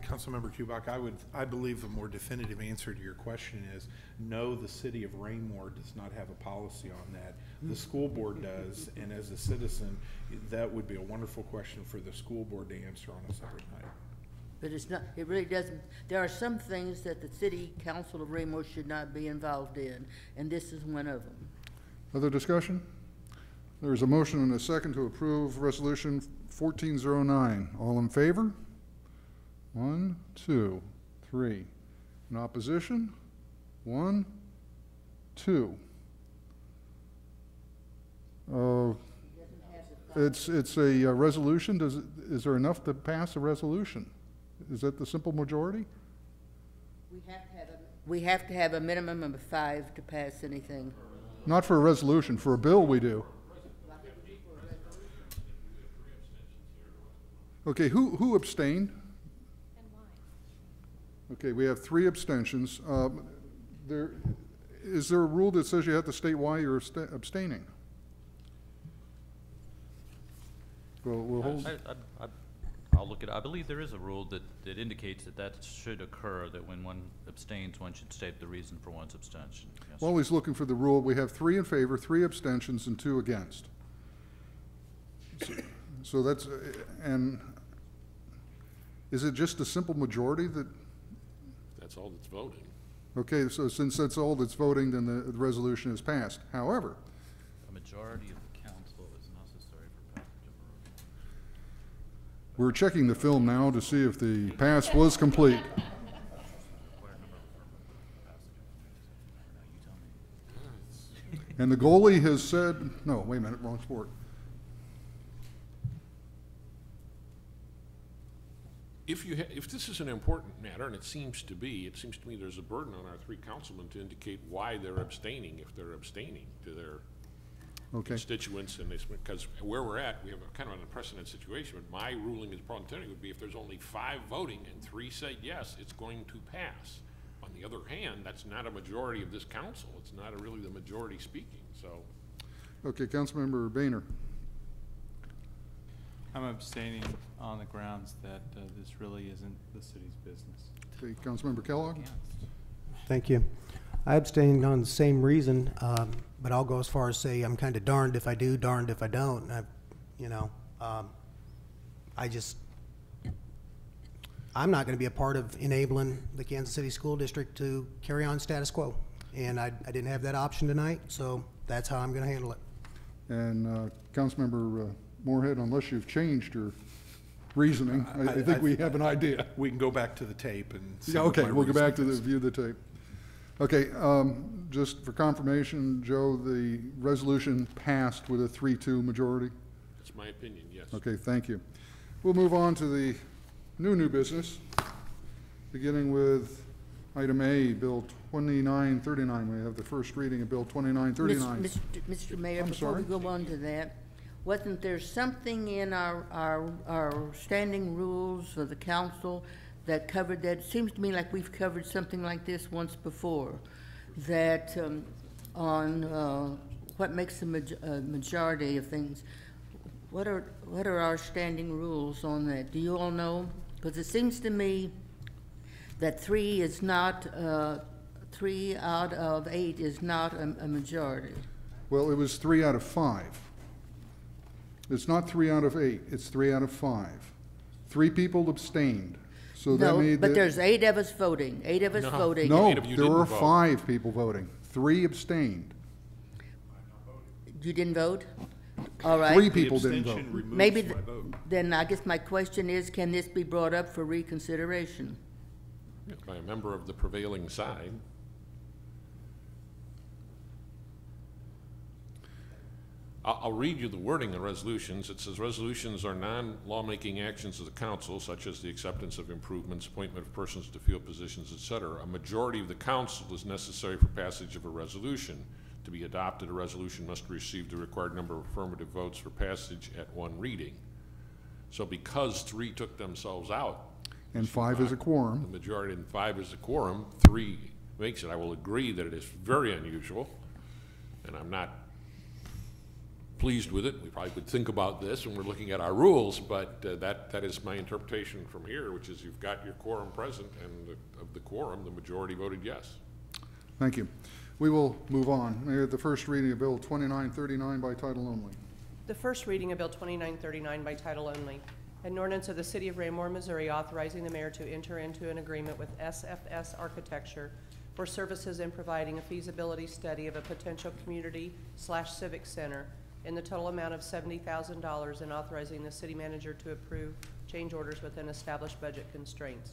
Councilmember Kubak, I believe a more definitive answer to your question is no, the city of Raymore does not have a policy on that. The school board does, and as a citizen, that would be a wonderful question for the school board to answer on a separate night. But it's not, it really doesn't, there are some things that the city council of Raymore should not be involved in, and this is one of them. Other discussion? There is a motion and a second to approve Resolution 1409. All in favor? 1, 2, 3. In opposition? 1, 2. It's a resolution. Is there enough to pass a resolution? Is that the simple majority? We have to have a minimum of 5 to pass anything. Not for a resolution. For a bill, we do. Okay, who abstained? And why? Okay, we have 3 abstentions. Is there a rule that says you have to state why you're abstaining? Well, we'll hold. I'll look at it. I believe there is a rule that indicates that should occur, that when one abstains, one should state the reason for one's abstention. Yes. Well, always looking for the rule. We have 3 in favor, 3 abstentions, and 2 against. So that's, and is it just a simple majority that? That's all that's voting. Okay, so since that's all that's voting, then the resolution is passed. However, A majority of the council is necessary for passage of a resolution. we're checking the film now to see if the pass was complete. And the goalie has said, no, wait a minute, wrong sport. If this is an important matter, and it seems to me there's a burden on our 3 councilmen to indicate why they're abstaining, if they're abstaining to their constituents, and because where we're at, we have a kind of an unprecedented situation. But my ruling as parliamentarian would be if there's only 5 voting and 3 say yes, it's going to pass. On the other hand, that's not a majority of this council. It's not really the majority speaking. So, Okay, Councilmember Boehner. I'm abstaining on the grounds that this really isn't the city's business. Okay, Councilmember Kellogg. Thank you. I abstained on the same reason, but I'll go as far as say I'm kind of darned if I do, darned if I don't. I'm not going to be a part of enabling the Kansas City School District to carry on status quo. And I didn't have that option tonight, so that's how I'm going to handle it. And Councilmember Moorhead, unless you've changed your reasoning, I think we have an idea. We can go back to the tape and see. Yeah, what okay, my we'll go back to reasoning the is. view of the tape. Okay, just for confirmation, Joe, the resolution passed with a 3-2 majority? that's my opinion, yes. Okay, thank you. We'll move on to the new business, beginning with item A, Bill 2939. We have the first reading of Bill 2939. Mr. Mayor, I'm before we sorry? go on to that, wasn't there something in our standing rules of the council that covered that? It seems to me like we've covered something like this once before, that on what makes a majority of things. What are our standing rules on that? Do you all know? Because it seems to me that 3 is not, 3 out of 8 is not a majority. Well, it was 3 out of 5. It's not 3 out of 8, it's 3 out of 5. 3 people abstained, so that No, made but the- there's 8 of us voting, 8 of us No. voting. No, Eight of you there didn't were vote. 5 people voting. 3 abstained. You didn't vote? All 3 right. people didn't vote. Maybe, then I guess my question is, can this be brought up for reconsideration? By a member of the prevailing side. I'll read you the wording of resolutions. It says resolutions are non-lawmaking actions of the council, such as the acceptance of improvements, appointment of persons to field positions, etc. A majority of the council is necessary for passage of a resolution. To be adopted, a resolution must receive the required number of affirmative votes for passage at 1 reading. So because 3 took themselves out, And 5 is a the quorum. majority, and 5 is a quorum, 3 makes it. I will agree that it is very unusual, and I'm not pleased with it. We probably would think about this when we're looking at our rules, but that is my interpretation from here, which is you've got your quorum present, and of the quorum, the majority voted yes. Thank you. We will move on. Mayor, the first reading of Bill 2939 by title only. The first reading of Bill 2939 by title only. An ordinance of the City of Raymore, Missouri, authorizing the mayor to enter into an agreement with SFS Architecture for services in providing a feasibility study of a potential community/civic center in the total amount of $70,000 and authorizing the city manager to approve change orders within established budget constraints.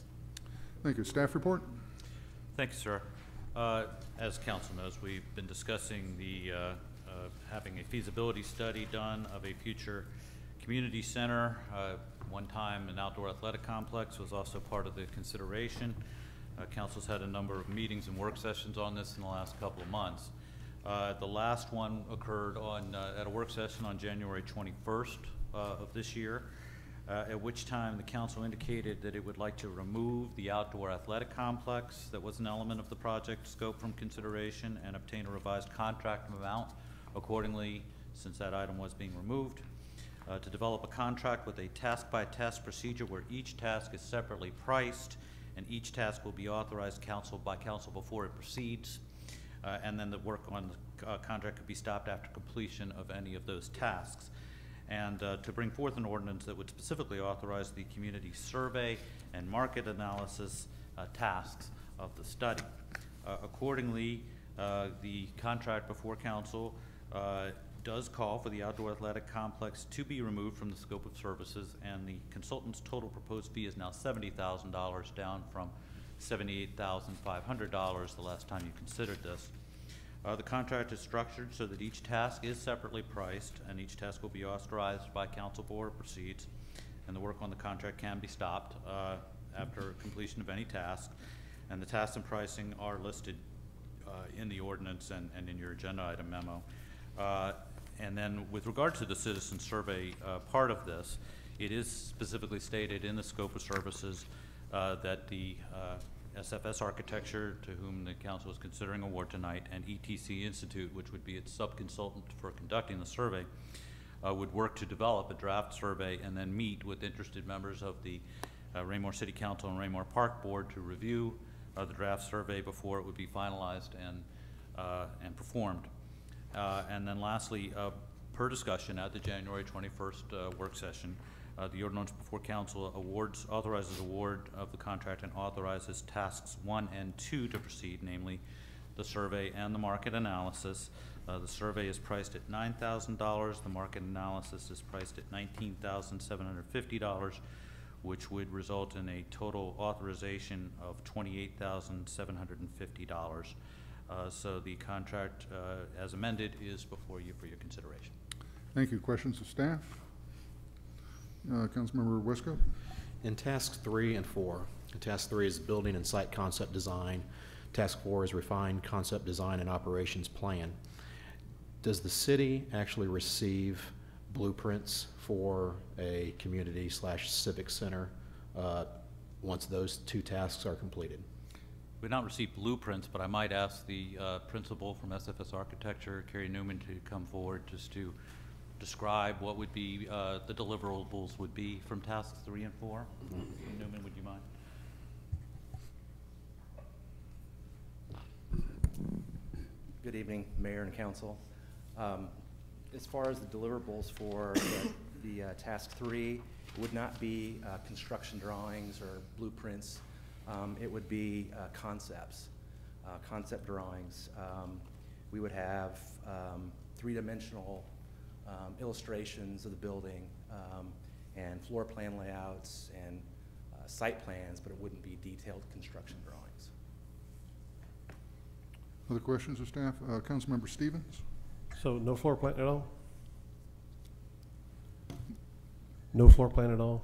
Thank you. Staff report? Thank you, sir. As council knows, we've been discussing the having a feasibility study done of a future community center. One time an outdoor athletic complex was also part of the consideration. Council's had a number of meetings and work sessions on this in the last couple of months. The last one occurred at a work session on January 21st of this year, at which time the council indicated that it would like to remove the outdoor athletic complex that was an element of the project scope from consideration and obtain a revised contract amount accordingly, since that item was being removed. To develop a contract with a task-by-task procedure where each task is separately priced and each task will be authorized by council before it proceeds. And then the work on the contract could be stopped after completion of any of those tasks. And to bring forth an ordinance that would specifically authorize the community survey and market analysis tasks of the study. Accordingly, the contract before council does call for the outdoor athletic complex to be removed from the scope of services, and the consultant's total proposed fee is now $70,000, down from $78,500 the last time you considered this. The contract is structured so that each task is separately priced, and each task will be authorized by council before it proceeds, and the work on the contract can be stopped after completion of any task, and the tasks and pricing are listed in the ordinance and in your agenda item memo. And then with regard to the citizen survey part of this, it is specifically stated in the scope of services that the SFS Architecture, to whom the council is considering award tonight, and ETC Institute, which would be its sub-consultant for conducting the survey, would work to develop a draft survey and then meet with interested members of the Raymore City Council and Raymore Park Board to review the draft survey before it would be finalized and performed. And then lastly, per discussion at the January 21st work session, the ordinance before council authorizes award of the contract and authorizes tasks 1 and 2 to proceed, namely the survey and the market analysis. The survey is priced at $9,000. The market analysis is priced at $19,750, which would result in a total authorization of $28,750. So the contract, as amended, is before you for your consideration. Thank you. Questions of staff? Councilmember Westcott? In tasks 3 and 4, task 3 is building and site concept design. Task 4 is refined concept design and operations plan. Does the city actually receive blueprints for a community/civic center once those 2 tasks are completed? We've not received blueprints, but I might ask the principal from SFS Architecture, Carrie Newman, to come forward just to describe what would be the deliverables would be from tasks 3 and 4. Newman, would you mind? Good evening, Mayor and Council. as far as the deliverables for the task 3, it would not be construction drawings or blueprints. It would be concepts, concept drawings. We would have three-dimensional illustrations of the building and floor plan layouts and site plans, but it wouldn't be detailed construction drawings. Other questions of staff? Councilmember Stevens? So no floor plan at all? No floor plan at all?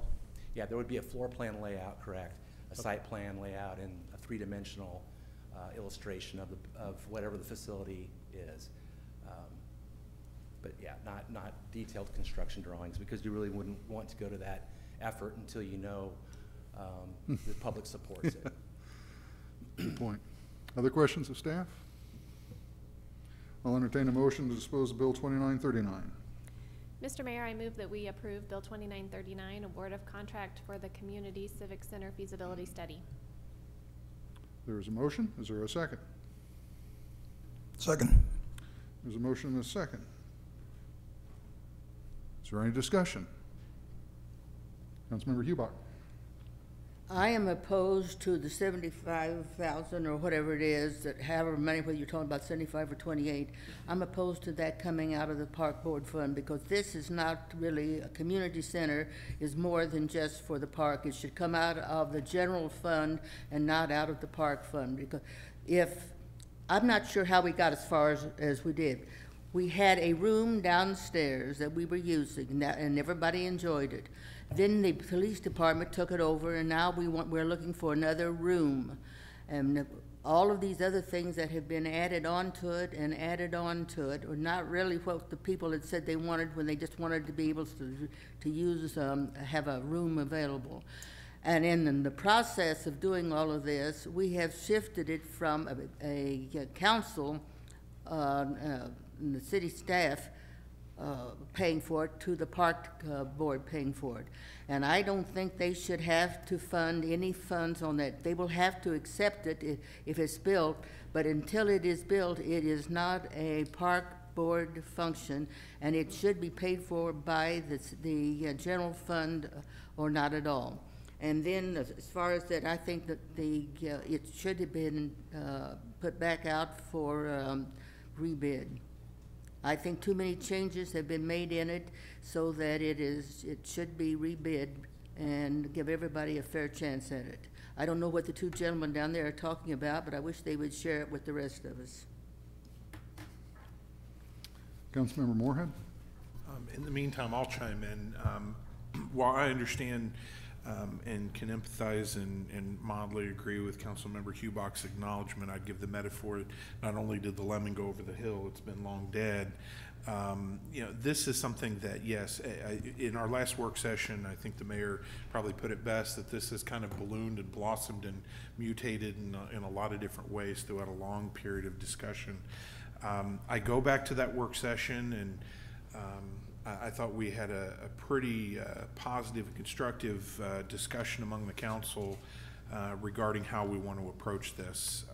Yeah, there would be a floor plan layout, correct, a site plan layout, and a three-dimensional illustration of whatever the facility is. But yeah, not detailed construction drawings, because you really wouldn't want to go to that effort until you know the public supports it. Good point. Other questions of staff? I'll entertain a motion to dispose of Bill 2939. Mr. Mayor, I move that we approve Bill 2939, award of contract for the Community Civic Center feasibility study. There is a motion. Is there a second? Second. There's a motion and a second. Is there any discussion? Councilmember Hubach. I am opposed to the 75,000 or whatever it is, that however many, whether you're talking about 75 or 28, I'm opposed to that coming out of the park board fund, because this is not really, a community center is more than just for the park. It should come out of the general fund and not out of the park fund, because I'm not sure how we got as far as we did. We had a room downstairs that we were using, and everybody enjoyed it. Then the police department took it over, and now we're looking for another room. And all of these other things that have been added on to it and added on to it are not really what the people had said they wanted, when they just wanted to be able to use, have a room available. And in the process of doing all of this, we have shifted it from a council, and the city staff paying for it, to the park board paying for it. And I don't think they should have to fund any funds on that. They will have to accept it if it's built, but until it is built, it is not a park board function, and it should be paid for by the general fund or not at all. And then as far as that, I think that it should have been put back out for rebid. I think too many changes have been made in it so that it should be rebid and give everybody a fair chance at it. I don't know what the two gentlemen down there are talking about, but I wish they would share it with the rest of us. Councilmember Moorhead? In the meantime, I'll chime in. While I understand and can empathize and mildly agree with Councilmember Hubach's acknowledgement, I'd give the metaphor, not only did the lemon go over the hill, it's been long dead. You know, this is something that, yes, in our last work session, I think the mayor probably put it best, that this has kind of ballooned and blossomed and mutated in a lot of different ways throughout a long period of discussion. I go back to that work session, and I thought we had a pretty positive and constructive discussion among the council regarding how we want to approach this.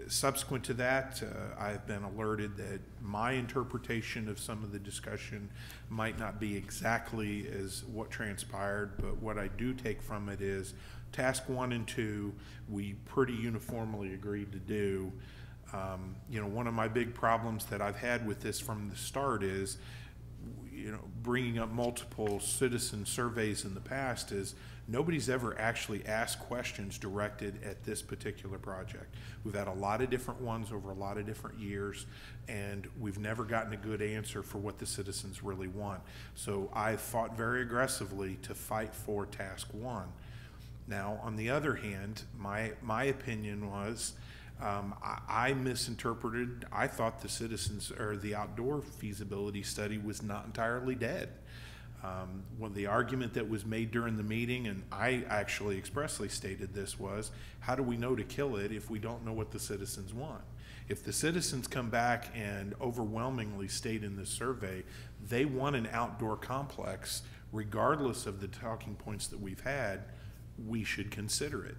Subsequent to that, I've been alerted that my interpretation of some of the discussion might not be exactly as what transpired, but what I do take from it is task 1 and 2, we pretty uniformly agreed to do. You know, one of my big problems that I've had with this from the start is, you know, bringing up multiple citizen surveys in the past, is nobody's ever actually asked questions directed at this particular project. We've had a lot of different ones over a lot of different years, and we've never gotten a good answer for what the citizens really want. So I fought very aggressively to fight for task 1. Now, on the other hand, my opinion was, I misinterpreted. I thought the citizens, or the outdoor feasibility study, was not entirely dead. Well, the argument that was made during the meeting, and I actually expressly stated this, was, how do we know to kill it if we don't know what the citizens want? If the citizens come back and overwhelmingly state in this survey they want an outdoor complex, regardless of the talking points that we've had, we should consider it.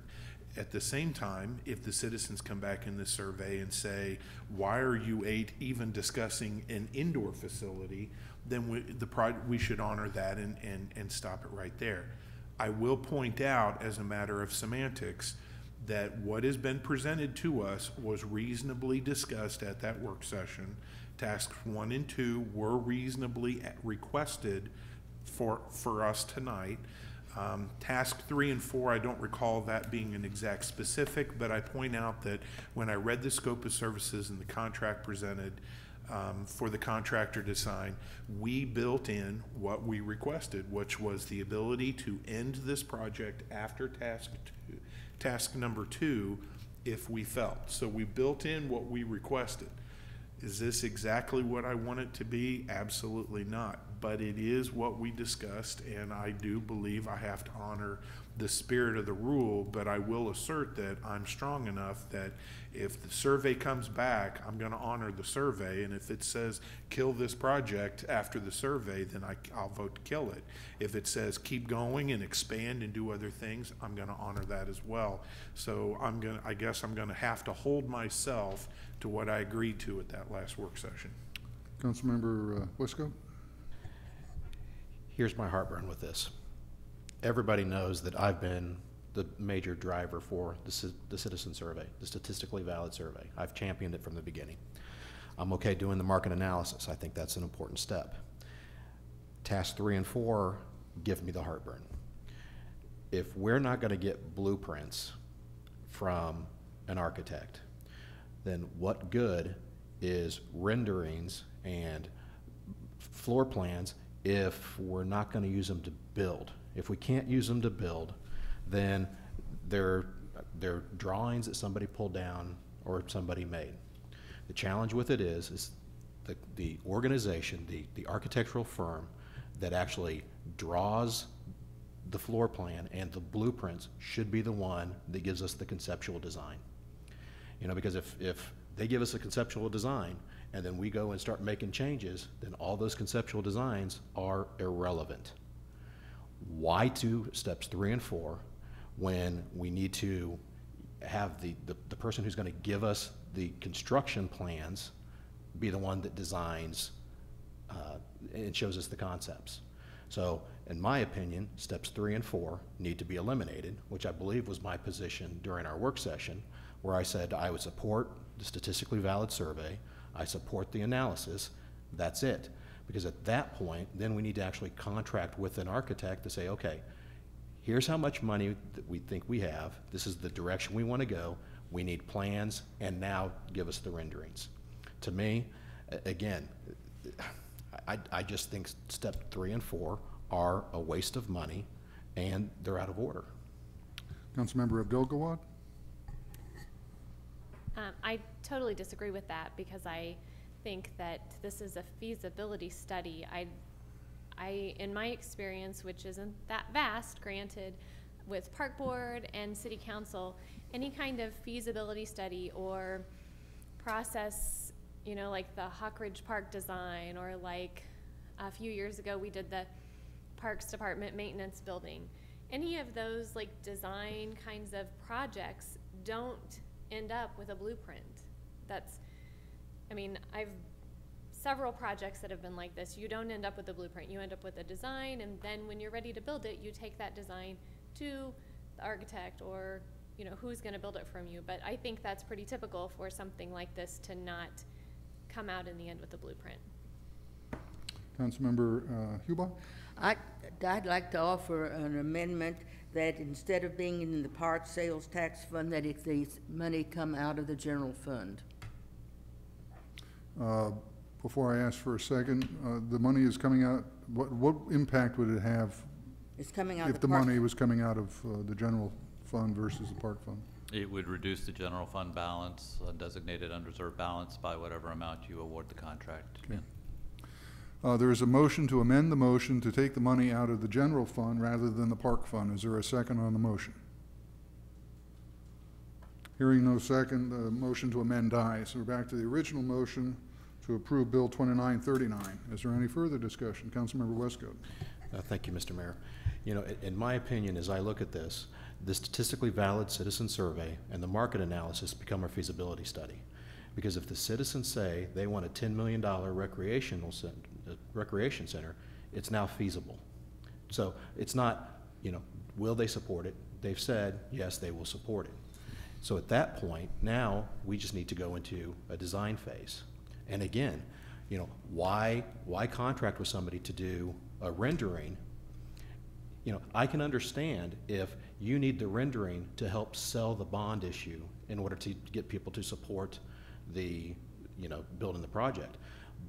At the same time, if the citizens come back in this survey and say, why are you even discussing an indoor facility, then we should honor that and stop it right there. I will point out, as a matter of semantics, that what has been presented to us was reasonably discussed at that work session. Tasks 1 and 2 were reasonably requested for us tonight. Task 3 and 4, I don't recall that being an exact specific, but I point out that when I read the scope of services and the contract presented for the contractor to sign, we built in what we requested, which was the ability to end this project after task number 2 if we felt. So we built in what we requested. Is this exactly what I want it to be? Absolutely not. But it is what we discussed, and I do believe I have to honor the spirit of the rule, but I will assert that I'm strong enough that if the survey comes back, I'm going to honor the survey, and if it says kill this project after the survey, then I'll vote to kill it. If it says keep going and expand and do other things, I'm going to honor that as well. So I guess I'm going to have to hold myself to what I agreed to at that last work session. Councilmember Wisco? Here's my heartburn with this. Everybody knows that I've been the major driver for the citizen survey, the statistically valid survey. I've championed it from the beginning. I'm okay doing the market analysis. I think that's an important step. Task 3 and 4 give me the heartburn. If we're not going to get blueprints from an architect, then what good is renderings and floor plans if we're not going to use them to build? If we can't use them to build, then they're drawings that somebody pulled down or somebody made. The challenge with it is the organization, the architectural firm that actually draws the floor plan and the blueprints should be the one that gives us the conceptual design. You know, because if they give us a conceptual design and then we go and start making changes, then all those conceptual designs are irrelevant. Why do steps 3 and 4 when we need to have the person who's going to give us the construction plans be the one that designs and shows us the concepts? So in my opinion, steps 3 and 4 need to be eliminated, which I believe was my position during our work session, where I said I would support the statistically valid survey, I support the analysis, that's it. Because at that point, then we need to actually contract with an architect to say, okay, here's how much money that we think we have, this is the direction we want to go, we need plans, and now give us the renderings. To me, again, I just think step 3 and 4 are a waste of money and they're out of order. Councilmember Abdel-Gawad? I totally disagree with that because I think that this is a feasibility study. In my experience, which isn't that vast, granted, with Park Board and City Council, any kind of feasibility study or process, you know, like the Hawk Ridge Park design, or like a few years ago we did the Parks Department maintenance building. Any of those like design kinds of projects don't end up with a blueprint. I've several projects that have been like this. You don't end up with a blueprint. You end up with a design, and then when you're ready to build it, you take that design to the architect or, you know, who's going to build it from you. But I think that's pretty typical for something like this to not come out in the end with a blueprint. Councilmember Huba? I'd like to offer an amendment that instead of being in the park sales tax fund, that if the money come out of the general fund. Before I ask for a second, the money is coming out, what impact would it have It's coming out if the money was coming out of the general fund versus the park fund? It would reduce the general fund balance, designated unreserved balance, by whatever amount you award the contract. Okay. There is a motion to amend the motion to take the money out of the general fund rather than the park fund. Is there a second on the motion? Hearing no second, the motion to amend dies. We're back to the original motion to approve Bill 2939. Is there any further discussion? Councilmember Westcoat. Thank you, Mr. Mayor. You know, in my opinion, as I look at this, the statistically valid citizen survey and the market analysis become our feasibility study. Because if the citizens say they want a $10 million recreation center, it's now feasible. So it's not, you know, will they support it? They've said, yes, they will support it. So at that point, now we just need to go into a design phase. And again, you know, why contract with somebody to do a rendering? You know, I can understand if you need the rendering to help sell the bond issue in order to get people to support the, you know, building the project.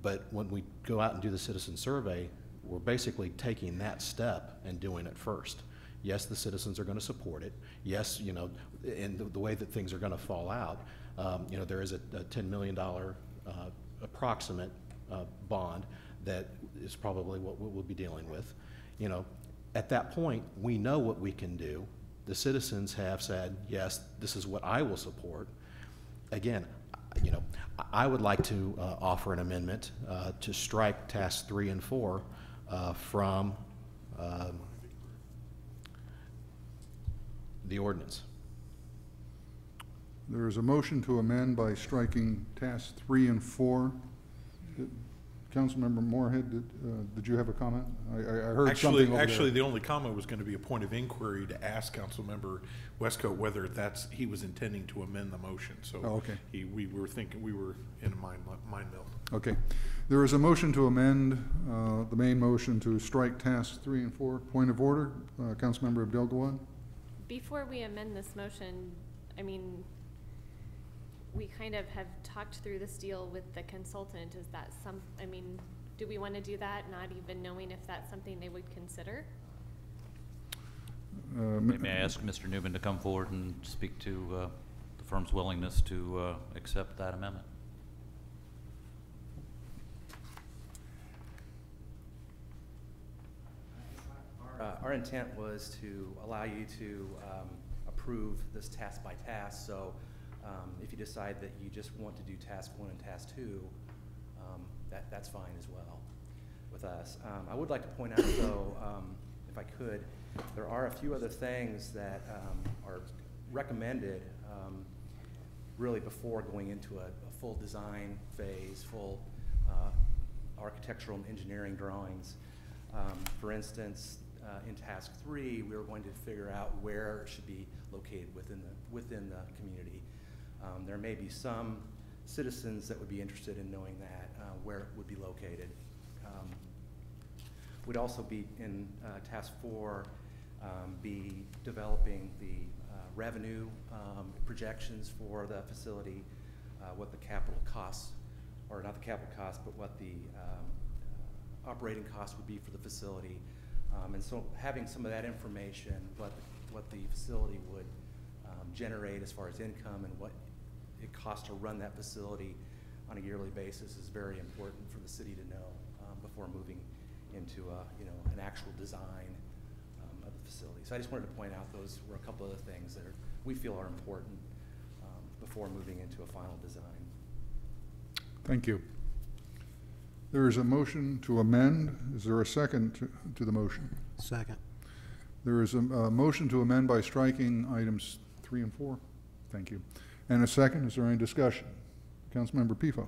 But when we go out and do the citizen survey, we're basically taking that step and doing it first. Yes, the citizens are going to support it. Yes, you know, in the way that things are going to fall out, you know, there is a $10 million approximate bond that is probably what we'll be dealing with. You know, at that point, we know what we can do. The citizens have said, yes, this is what I will support. Again, you know, I would like to offer an amendment to strike tasks 3 and 4 from the ordinance. There is a motion to amend by striking tasks 3 and 4. Councilmember Moorhead, did you have a comment? I heard something over Actually, there. the only comment was going to be a point of inquiry to ask Councilmember Westcoat whether he was intending to amend the motion. So okay. We were thinking we were in a mind meld. Okay. There is a motion to amend the main motion to strike tasks 3 and 4. Point of order, Councilmember Abdel-Gawad. Before we amend this motion, I mean, we kind of have talked through this deal with the consultant. Is that I mean, do we want to do that, not even knowing if that's something they would consider? May I ask Mr. Newman to come forward and speak to the firm's willingness to accept that amendment? Our intent was to allow you to approve this task by task. So if you decide that you just want to do task 1 and task 2, that's fine as well with us. I would like to point out, though, if I could, there are a few other things that are recommended really before going into a full design phase, full architectural and engineering drawings. For instance, in task 3, we were going to figure out where it should be located within the community. There may be some citizens that would be interested in knowing that, where it would be located. We'd also be in task 4, be developing the revenue projections for the facility, what the capital costs, or not the capital costs, but what the operating costs would be for the facility. And so having some of that information, what the facility would generate as far as income and what it costs to run that facility on a yearly basis is very important for the city to know before moving into an actual design of the facility. So I just wanted to point out those were a couple of the things that we feel are important before moving into a final design. Thank you. There is a motion to amend. Is there a second to the motion? Second. There is a motion to amend by striking items 3 and 4. Thank you. And a second. Is there any discussion? Councilmember Pifo.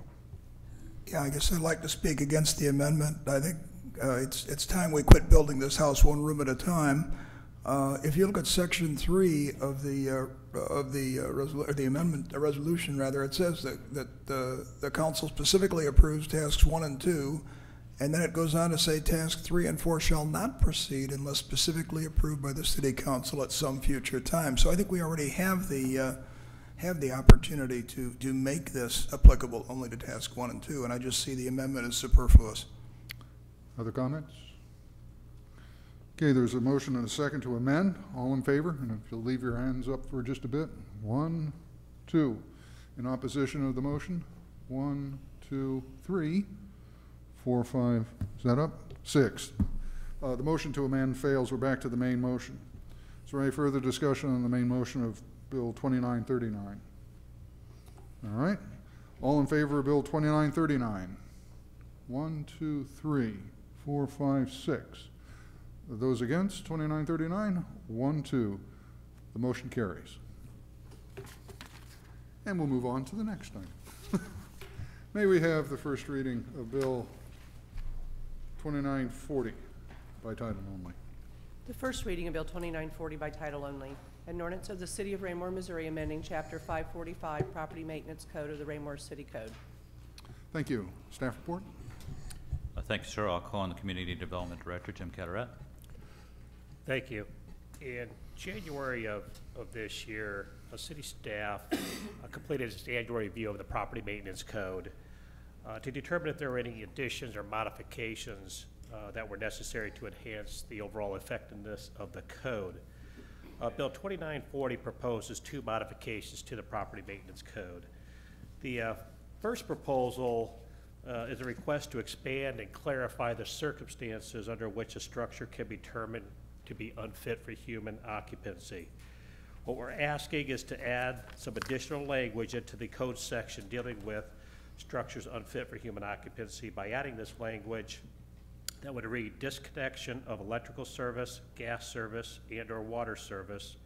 Yeah, I guess I'd like to speak against the amendment. I think it's time we quit building this house one room at a time. If you look at section 3 of the amendment, the resolution rather, it says that the council specifically approves tasks 1 and 2, and then it goes on to say tasks 3 and 4 shall not proceed unless specifically approved by the city council at some future time. So I think we already have the opportunity to make this applicable only to task 1 and 2, and I just see the amendment as superfluous. Other comments? Okay, there's a motion and a second to amend. All in favor? And if you'll leave your hands up for just a bit. 1, 2. In opposition of the motion? 1, 2, 3, 4, 5. Is that up? 6. The motion to amend fails. We're back to the main motion. Is there any further discussion on the main motion of Bill 2939? All right. All in favor of Bill 2939? 1, 2, 3, 4, 5, 6. Those against 2939? 1, 2. The motion carries. And we'll move on to the next item. May we have the first reading of Bill 2940 by title only? The first reading of Bill 2940 by title only. An ordinance of the City of Raymore, Missouri, amending Chapter 545 Property Maintenance Code of the Raymore City Code. Thank you. Staff report? Thank you, sir. I'll call on the Community Development Director, Jim Cataret. Thank you. In January of this year, city staff completed its annual review of the property maintenance code to determine if there were any additions or modifications that were necessary to enhance the overall effectiveness of the code. Bill 2940 proposes 2 modifications to the property maintenance code. The first proposal is a request to expand and clarify the circumstances under which a structure can be determined to be unfit for human occupancy. What we're asking is to add some additional language into the code section dealing with structures unfit for human occupancy by adding this language that would read disconnection of electrical service, gas service, and/or water service,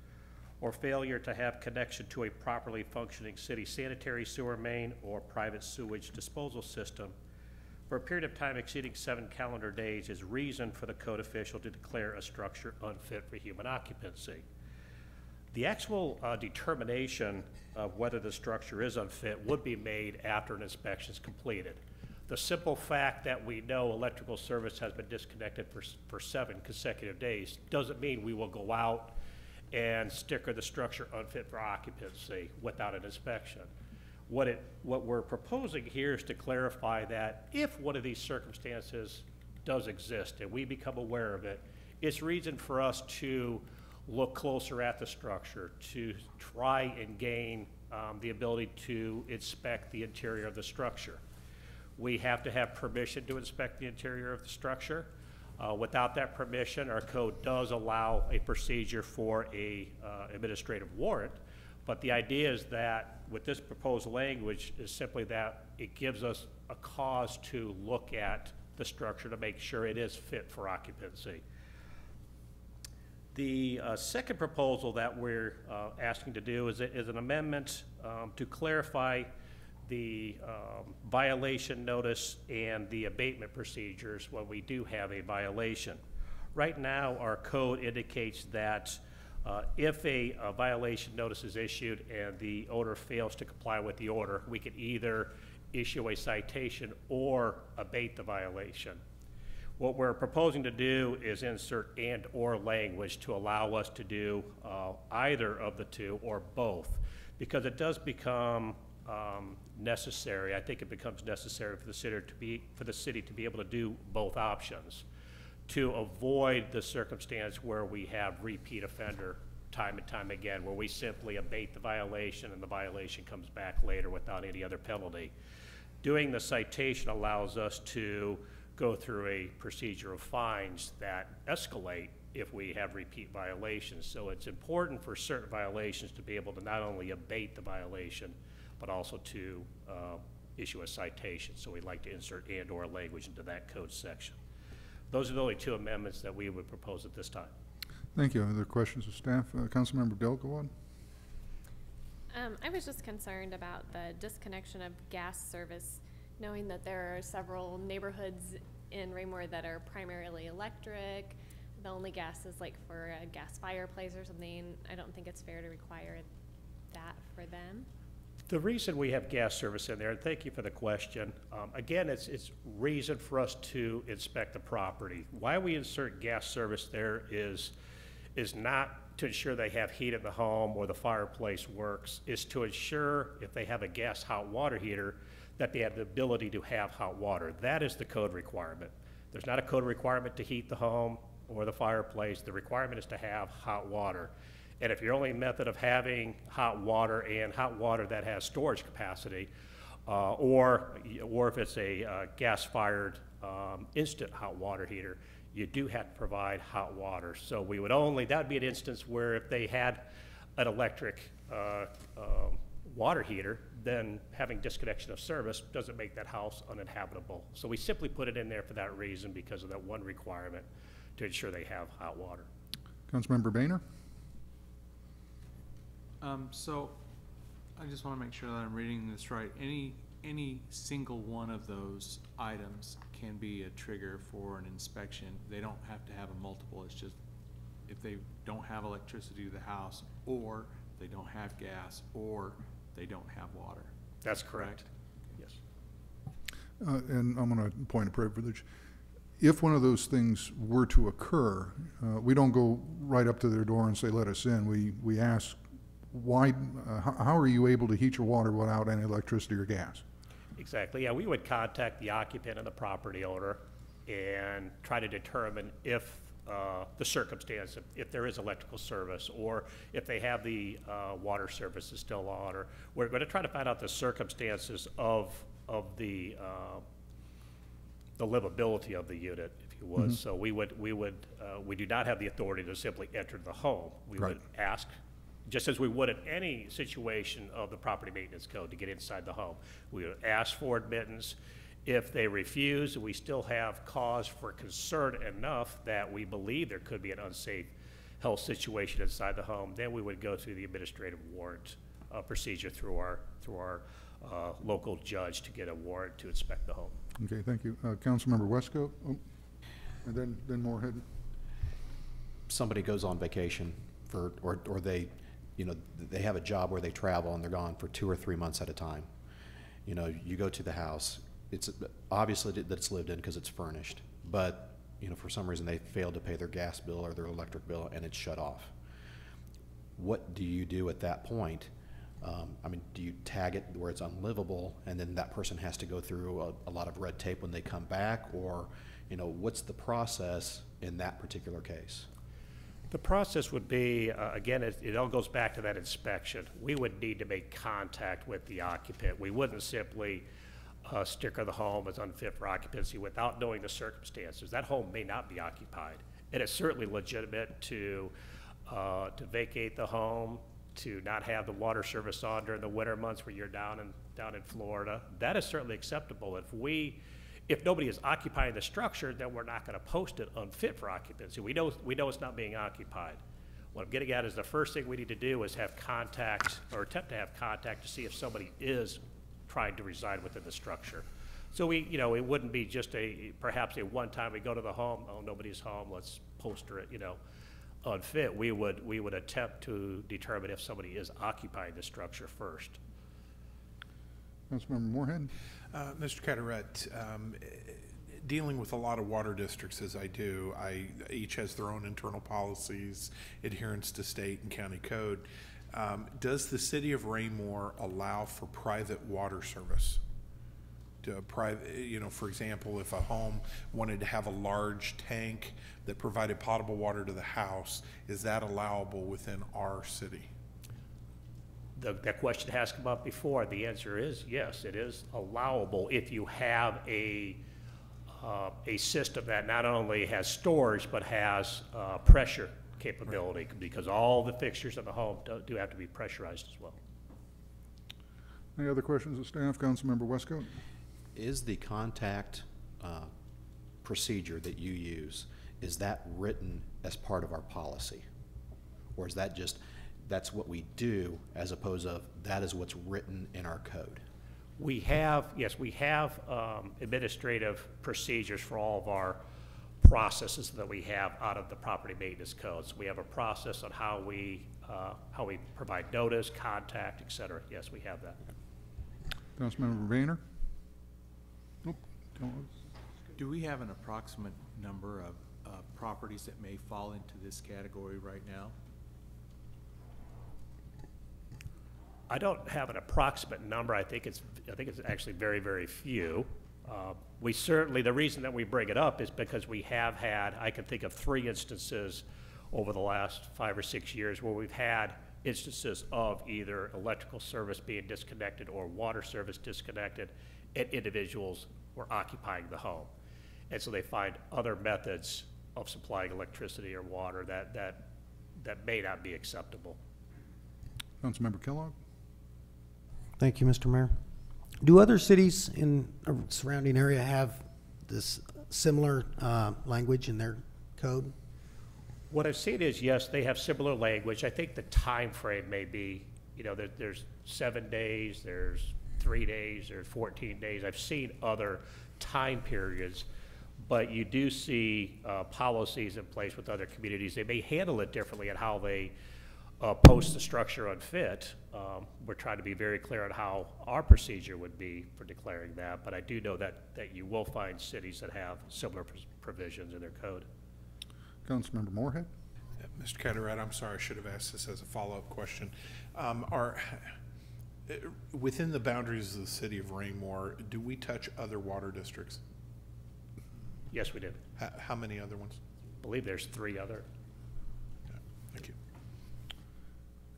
or failure to have connection to a properly functioning city sanitary sewer main or private sewage disposal system for a period of time exceeding 7 calendar days is reason for the code official to declare a structure unfit for human occupancy. The actual determination of whether the structure is unfit would be made after an inspection is completed. The simple fact that we know electrical service has been disconnected for 7 consecutive days doesn't mean we will go out and sticker the structure unfit for occupancy without an inspection. What we're proposing here is to clarify that if one of these circumstances does exist and we become aware of it, it's reason for us to look closer at the structure, to try and gain the ability to inspect the interior of the structure. We have to have permission to inspect the interior of the structure. Without that permission, our code does allow a procedure for a administrative warrant, but the idea is that with this proposed language is simply that it gives us a cause to look at the structure to make sure it is fit for occupancy. The second proposal that we're asking to do is an amendment to clarify the violation notice and the abatement procedures when we do have a violation. Right now, our code indicates that if a violation notice is issued and the owner fails to comply with the order, we can either issue a citation or abate the violation. What we're proposing to do is insert and/or language to allow us to do either of the two or both, because it does become necessary. I think it becomes necessary for the city to be able to do both options to avoid the circumstance where we have repeat offender time and time again, where we simply abate the violation and the violation comes back later without any other penalty. Doing the citation allows us to go through a procedure of fines that escalate if we have repeat violations. So it's important for certain violations to be able to not only abate the violation, but also to issue a citation. So we'd like to insert and/or language into that code section. Those are the only 2 amendments that we would propose at this time. Thank you. Other questions of staff? Councilmember Dell, go on. I was just concerned about the disconnection of gas service, knowing that there are several neighborhoods in Raymore that are primarily electric. The only gas is like for a gas fireplace or something. I don't think it's fair to require that for them. The reason we have gas service in there, and thank you for the question, again, it's reason for us to inspect the property. Why we insert gas service there is not to ensure they have heat in the home or the fireplace works, is to ensure if they have a gas hot water heater that they have the ability to have hot water. That is the code requirement. There's not a code requirement to heat the home or the fireplace. The requirement is to have hot water. And if your only method of having hot water and hot water that has storage capacity, or if it's a gas-fired instant hot water heater, you do have to provide hot water. So we would that would be an instance where if they had an electric water heater, then having disconnection of service doesn't make that house uninhabitable. So we simply put it in there for that reason, because of that one requirement to ensure they have hot water. Councilmember Boehner? So I just want to make sure that I'm reading this right. Any single one of those items can be a trigger for an inspection. They don't have to have a multiple. It's just if they don't have electricity to the house, or they don't have gas, or they don't have water. That's correct. Yes. And I'm going to point of privilege. If one of those things were to occur, we don't go right up to their door and say, let us in. We ask, why, how are you able to heat your water without any electricity or gas? Exactly. Yeah, we would contact the occupant and the property owner and try to determine if the circumstance, if there is electrical service, or if they have the water service is still on, or we're going to try to find out the circumstances of the livability of the unit, if you would. So we do not have the authority to simply enter the home. We would ask, just as we would in any situation of the property maintenance code, to get inside the home. We would ask for admittance. If they refuse, we still have cause for concern enough that we believe there could be an unsafe health situation inside the home, then we would go through the administrative warrant procedure through our local judge to get a warrant to inspect the home. Okay, thank you. Councilmember Westcoat, and then Moorhead. Somebody goes on vacation or they, they have a job where they travel and they're gone for 2 or 3 months at a time. You go to the house. It's obviously that it's lived in because it's furnished, but for some reason they failed to pay their gas bill or their electric bill and it's shut off. What do you do at that point? Do you tag it where it's unlivable and then that person has to go through a lot of red tape when they come back, or what's the process in that particular case? The process would be, again, it all goes back to that inspection. We would need to make contact with the occupant. We wouldn't simply sticker the home as unfit for occupancy without knowing the circumstances. That home may not be occupied. It is certainly legitimate to vacate the home, to not have the water service on during the winter months where you're down in Florida. That is certainly acceptable. If nobody is occupying the structure, then we're not going to post it unfit for occupancy. We know it's not being occupied. What I'm getting at is the first thing we need to do is have contact, or attempt to have contact, to see if somebody is trying to reside within the structure. So it wouldn't be just perhaps a one time we go to the home, oh, nobody's home, let's poster it, unfit. We would attempt to determine if somebody is occupying the structure first. Councilmember Moorhead. Mr. Carteret, dealing with a lot of water districts as I do, each has their own internal policies, adherence to state and county code. Does the city of Raymore allow for private water service? For example, if a home wanted to have a large tank that provided potable water to the house, is that allowable within our city? That question has come up before. The answer is yes, it is allowable if you have a system that not only has storage but has pressure capability, because all the fixtures in the home do have to be pressurized as well. Any other questions of staff? Councilmember Westcoat. Is the contact procedure that you use, is that written as part of our policy? Or is that just, that's what we do, as opposed to that is what's written in our code? We have administrative procedures for all of our processes that we have out of the property maintenance codes. We have a process on how we provide notice, contact, et cetera. Yes, we have that. Councilmember Boehner. Nope. Do we have an approximate number of properties that may fall into this category right now? I don't have an approximate number. I think it's actually very, very few. We certainly, the reason that we bring it up is because we have had, I can think of 3 instances over the last 5 or 6 years where we've had instances of either electrical service being disconnected or water service disconnected, and individuals were occupying the home. And so they find other methods of supplying electricity or water that may not be acceptable. Councilmember Kellogg. Thank you, Mr. Mayor. Do other cities in a surrounding area have this similar language in their code? What I've seen is, yes, they have similar language. I think the time frame may be You know, there's 7 days, there's 3 days, there's 14 days. I've seen other time periods, but you do see policies in place with other communities. They may handle it differently at how they post the structure unfit. We're trying to be very clear on how our procedure would be for declaring that, but I do know that you will find cities that have similar provisions in their code. Councilmember Moorhead? Mr. Carteret, I'm sorry, I should have asked this as a follow-up question. Within the boundaries of the city of Raymore, do we touch other water districts? Yes, we do. How many other ones? I believe there's 3 other. Yeah, thank you.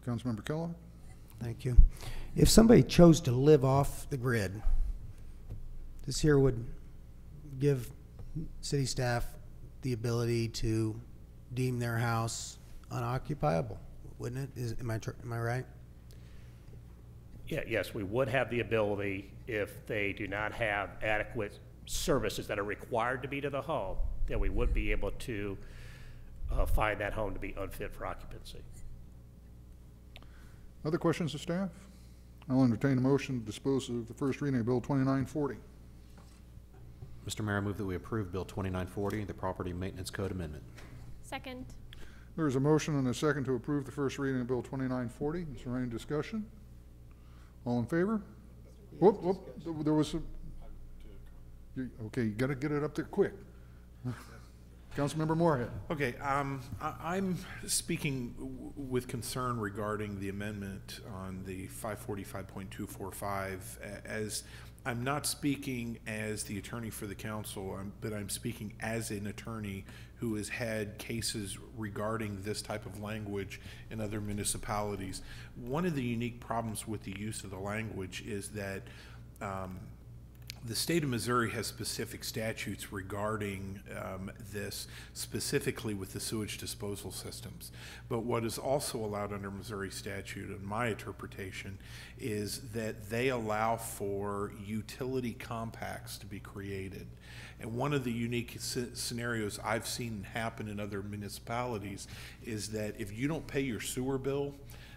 Councilmember Kellogg? Thank you. If somebody chose to live off the grid, this here would give city staff the ability to deem their house unoccupiable, wouldn't it? Am I right? Yeah, yes, we would have the ability, if they do not have adequate services that are required to be to the home, then we would be able to find that home to be unfit for occupancy. Other questions of staff? I'll entertain a motion to dispose of the first reading of Bill 2940. Mr. Mayor, I move that we approve Bill 2940, the Property Maintenance Code Amendment. Second. There is a motion and a second to approve the first reading of Bill 2940. Is there any discussion? All in favor? Whoop, whoop, there was a... Okay, you got to get it up there quick. Councilmember Moorhead. Okay, I'm speaking with concern regarding the amendment on the 545.245, as I'm not speaking as the attorney for the council, but I'm speaking as an attorney who has had cases regarding this type of language in other municipalities. One of the unique problems with the use of the language is that the state of Missouri has specific statutes regarding this, specifically with the sewage disposal systems. But what is also allowed under Missouri statute, in my interpretation, is that they allow for utility compacts to be created. And one of the unique scenarios I've seen happen in other municipalities is that if you don't pay your sewer bill,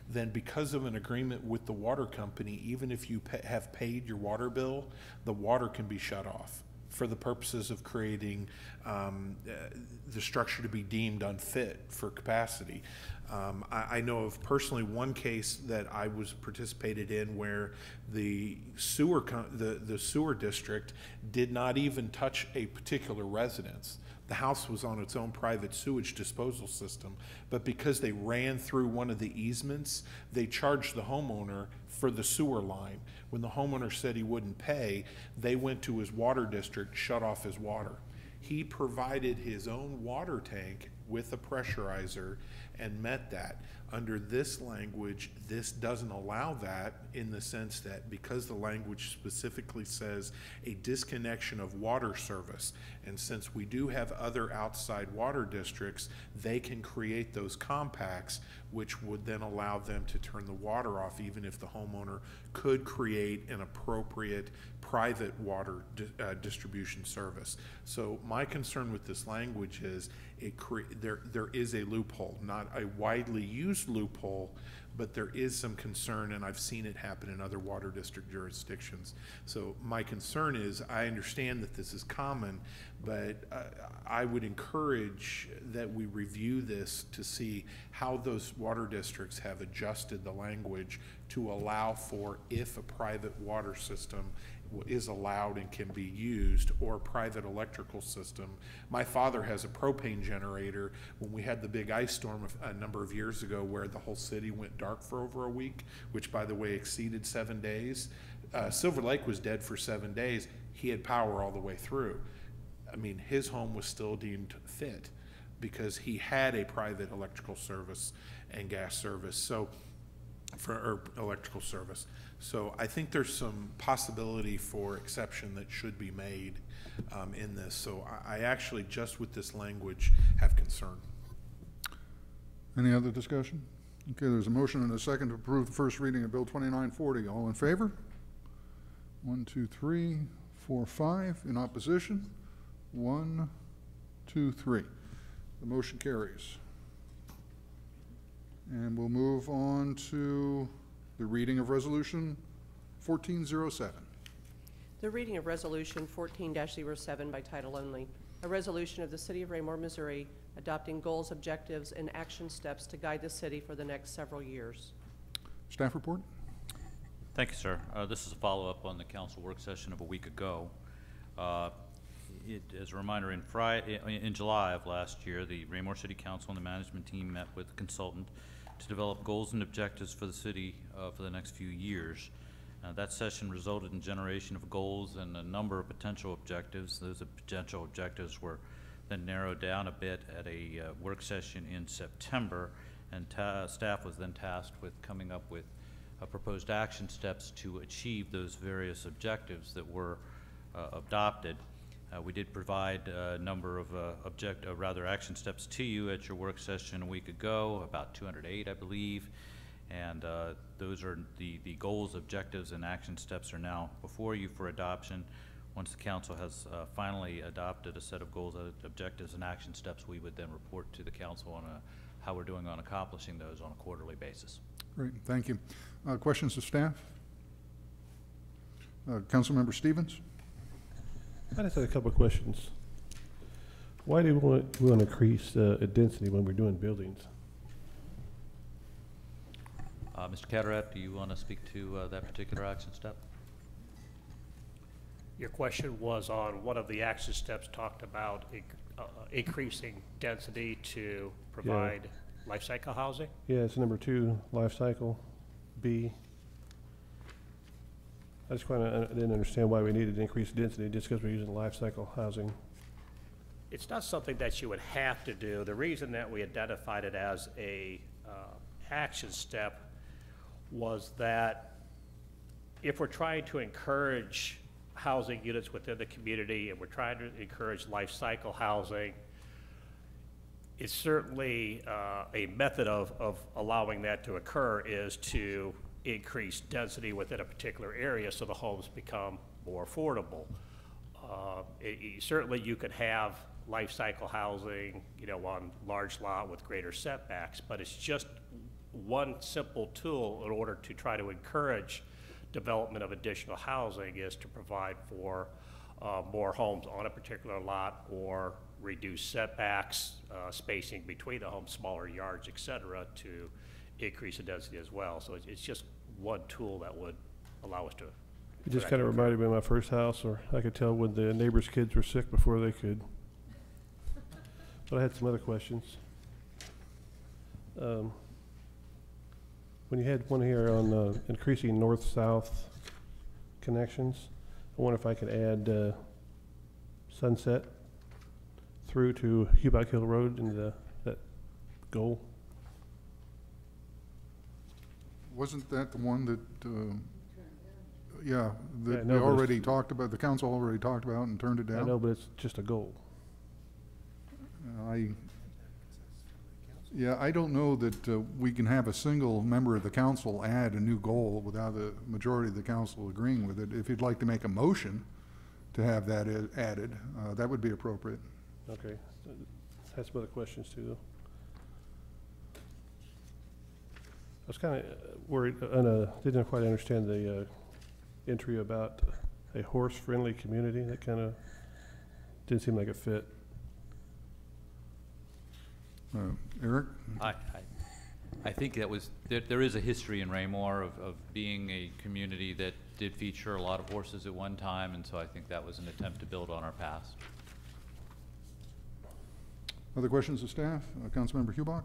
then because of an agreement with the water company, even if you have paid your water bill, the water can be shut off for the purposes of creating the structure to be deemed unfit for capacity. I know of personally one case that I was participated in where the sewer district did not even touch a particular residence. The house was on its own private sewage disposal system, but because they ran through one of the easements, they charged the homeowner for the sewer line. When the homeowner said he wouldn't pay, they went to his water district, shut off his water. He provided his own water tank with a pressurizer and met that. Under this language, this doesn't allow that, in the sense that because the language specifically says a disconnection of water service, and since we do have other outside water districts, they can create those compacts, which would then allow them to turn the water off, even if the homeowner could create an appropriate private water distribution service. So my concern with this language is there is a loophole, not a widely used loophole, but there is some concern, and I've seen it happen in other water district jurisdictions. So my concern is, I understand that this is common, but I would encourage that we review this to see how those water districts have adjusted the language to allow for, if a private water system is allowed and can be used, or private electrical system. My father has a propane generator. When we had the big ice storm a number of years ago where the whole city went dark for over a week, which by the way exceeded 7 days, Silver Lake was dead for 7 days. He had power all the way through. I mean, his home was still deemed fit because he had a private electrical service and gas service, or electrical service. So I think there's some possibility for exception that should be made in this. So I actually, just with this language, have concern. Any other discussion? Okay, there's a motion and a second to approve the first reading of Bill 2940. All in favor? 1, 2, 3, 4, 5. In opposition? 1, 2, 3. The motion carries. And we'll move on to The reading of Resolution 1407. The reading of Resolution 14-07 by title only. A resolution of the City of Raymore, Missouri, adopting goals, objectives, and action steps to guide the city for the next several years. Staff report? Thank you, sir. This is a follow-up on the council work session of a week ago. As a reminder, in July of last year, the Raymore City Council and the management team met with a consultant to develop goals and objectives for the city for the next few years. That session resulted in generation of goals and a number of potential objectives. Those potential objectives were then narrowed down a bit at a work session in September, and staff was then tasked with coming up with proposed action steps to achieve those various objectives that were adopted. We did provide a number of action steps to you at your work session a week ago, about 208, I believe. And those are the goals, objectives, and action steps are now before you for adoption. Once the council has finally adopted a set of goals, objectives, and action steps, we would then report to the council on how we're doing on accomplishing those on a quarterly basis. Great, thank you. Questions of staff? Councilmember Stevens? I just had a couple of questions. Why do we want to increase density when we're doing buildings? Mr. Carteret, do you want to speak to that particular action step? Your question was on one of the action steps talked about increasing density to provide life cycle housing? Yeah, it's number 2, life cycle, B. I just didn't understand why we needed to increase density just because we're using life cycle housing. It's not something that you would have to do. The reason that we identified it as a action step was that if we're trying to encourage housing units within the community and we're trying to encourage life cycle housing, it's certainly a method of allowing that to occur is to increase density within a particular area so the homes become more affordable. Certainly you could have life cycle housing, on large lot with greater setbacks, but it's just one simple tool in order to try to encourage development of additional housing is to provide for more homes on a particular lot or reduce setbacks, spacing between the homes, smaller yards, et cetera, to increase the density as well. So it's just one tool that would allow us to. It just kind of reminded me of my first house, or I could tell when the neighbors' kids were sick before they could. But I had some other questions. When you had one here on increasing north-south connections, I wonder if I could add Sunset through to Huback Hill Road into that goal. Wasn't that the one that, that no, we already talked about, the council already talked about and turned it down? I know, but it's just a goal. I don't know that we can have a single member of the council add a new goal without the majority of the council agreeing with it. If you'd like to make a motion to have that added, that would be appropriate. Okay. I had some other questions too, though. I was kind of worried, didn't quite understand the entry about a horse-friendly community. That kind of didn't seem like it fit. Eric? I think that was, there is a history in Raymore of being a community that did feature a lot of horses at one time, and so I think that was an attempt to build on our past. Other questions of staff? Councilmember Hubach?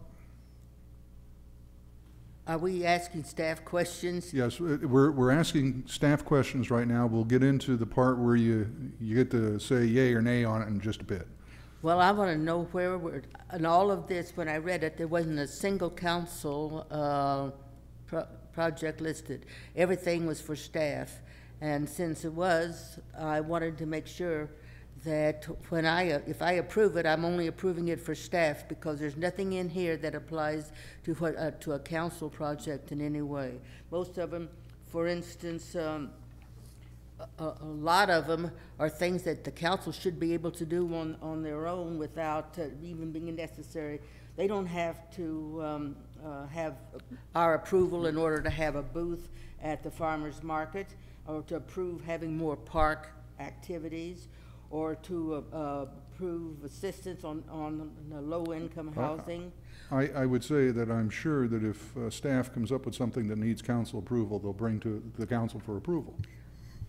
Are we asking staff questions? Yes, we're asking staff questions right now. We'll get into the part where you get to say yay or nay on it in just a bit. Well, I want to know where we're, in all of this, when I read it, there wasn't a single council project listed. Everything was for staff. And since it was, I wanted to make sure that when if I approve it, I'm only approving it for staff because there's nothing in here that applies to to a council project in any way. Most of them, for instance, a lot of them are things that the council should be able to do on their own without even being necessary. They don't have to have our approval in order to have a booth at the farmer's market, or to approve having more park activities, or to approve assistance on the low-income housing. I would say that I'm sure that if staff comes up with something that needs council approval, they'll bring to the council for approval.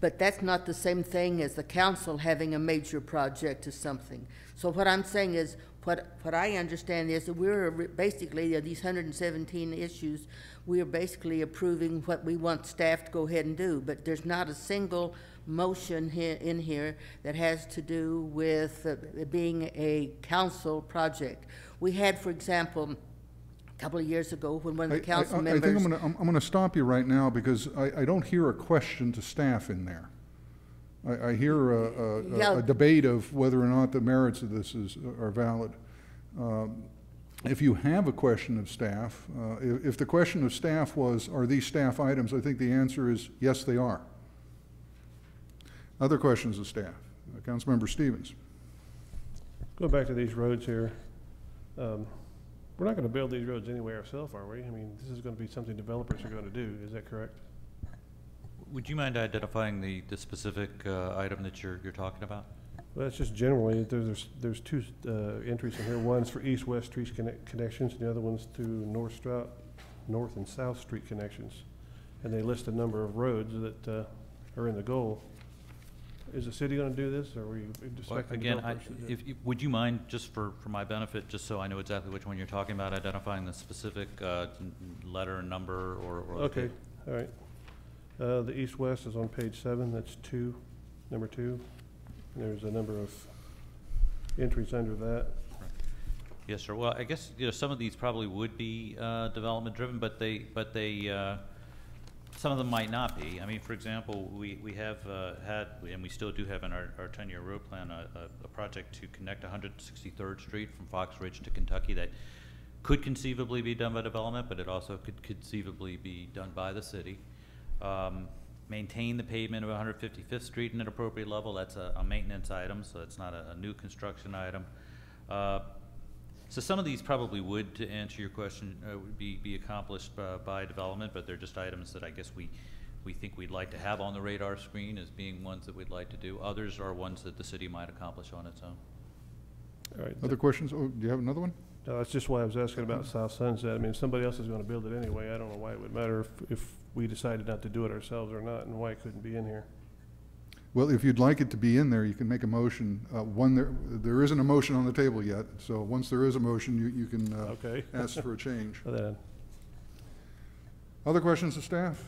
But that's not the same thing as the council having a major project or something. So what I'm saying is, what I understand is that we're basically, these 117 issues, we're basically approving what we want staff to go ahead and do, but there's not a single motion in here that has to do with being a council project. We had, for example, a couple of years ago when one of the council members... I think I'm gonna stop you right now because I don't hear a question to staff in there. I hear a debate of whether or not the merits of this are valid. If you have a question of staff, if the question of staff was, are these staff items, I think the answer is yes, they are. Other questions of staff? Councilmember Stevens. Go back to these roads here. We're not going to build these roads anyway ourselves, are we? I mean, this is going to be something developers are going to do. Is that correct? Would you mind identifying the specific item that you're talking about? Well, it's just generally, there's two entries in here. One's for east-west street connections, and the other one's to north and south street connections. And they list a number of roads that are in the goal. Is the city going to do this, or are we expecting again, would you mind, just for my benefit, just so I know exactly which one you're talking about, identifying the specific letter and number or okay, all right. The east-west is on page 7. That's number 2. And there's a number of entries under that. Yes, sir. Well, I guess some of these probably would be development driven, but they some of them might not be. I mean, for example, we have had, and we still do have in our 10-year road plan, a project to connect 163rd Street from Fox Ridge to Kentucky that could conceivably be done by development, but it also could conceivably be done by the city. Maintain the pavement of 155th Street in an appropriate level. That's a maintenance item, so it's not a new construction item. So some of these probably would, to answer your question, would be accomplished by development, but they're just items that I guess we think we'd like to have on the radar screen as being ones that we'd like to do. Others are ones that the city might accomplish on its own. All right. Other questions? Oh, do you have another one? No, that's just why I was asking about South Sunset. I mean, if somebody else is going to build it anyway, I don't know why it would matter if we decided not to do it ourselves or not, and why it couldn't be in here. Well, if you'd like it to be in there, you can make a motion. There isn't a motion on the table yet, so once there is a motion, you can okay. ask for a change. Then. Other questions of staff?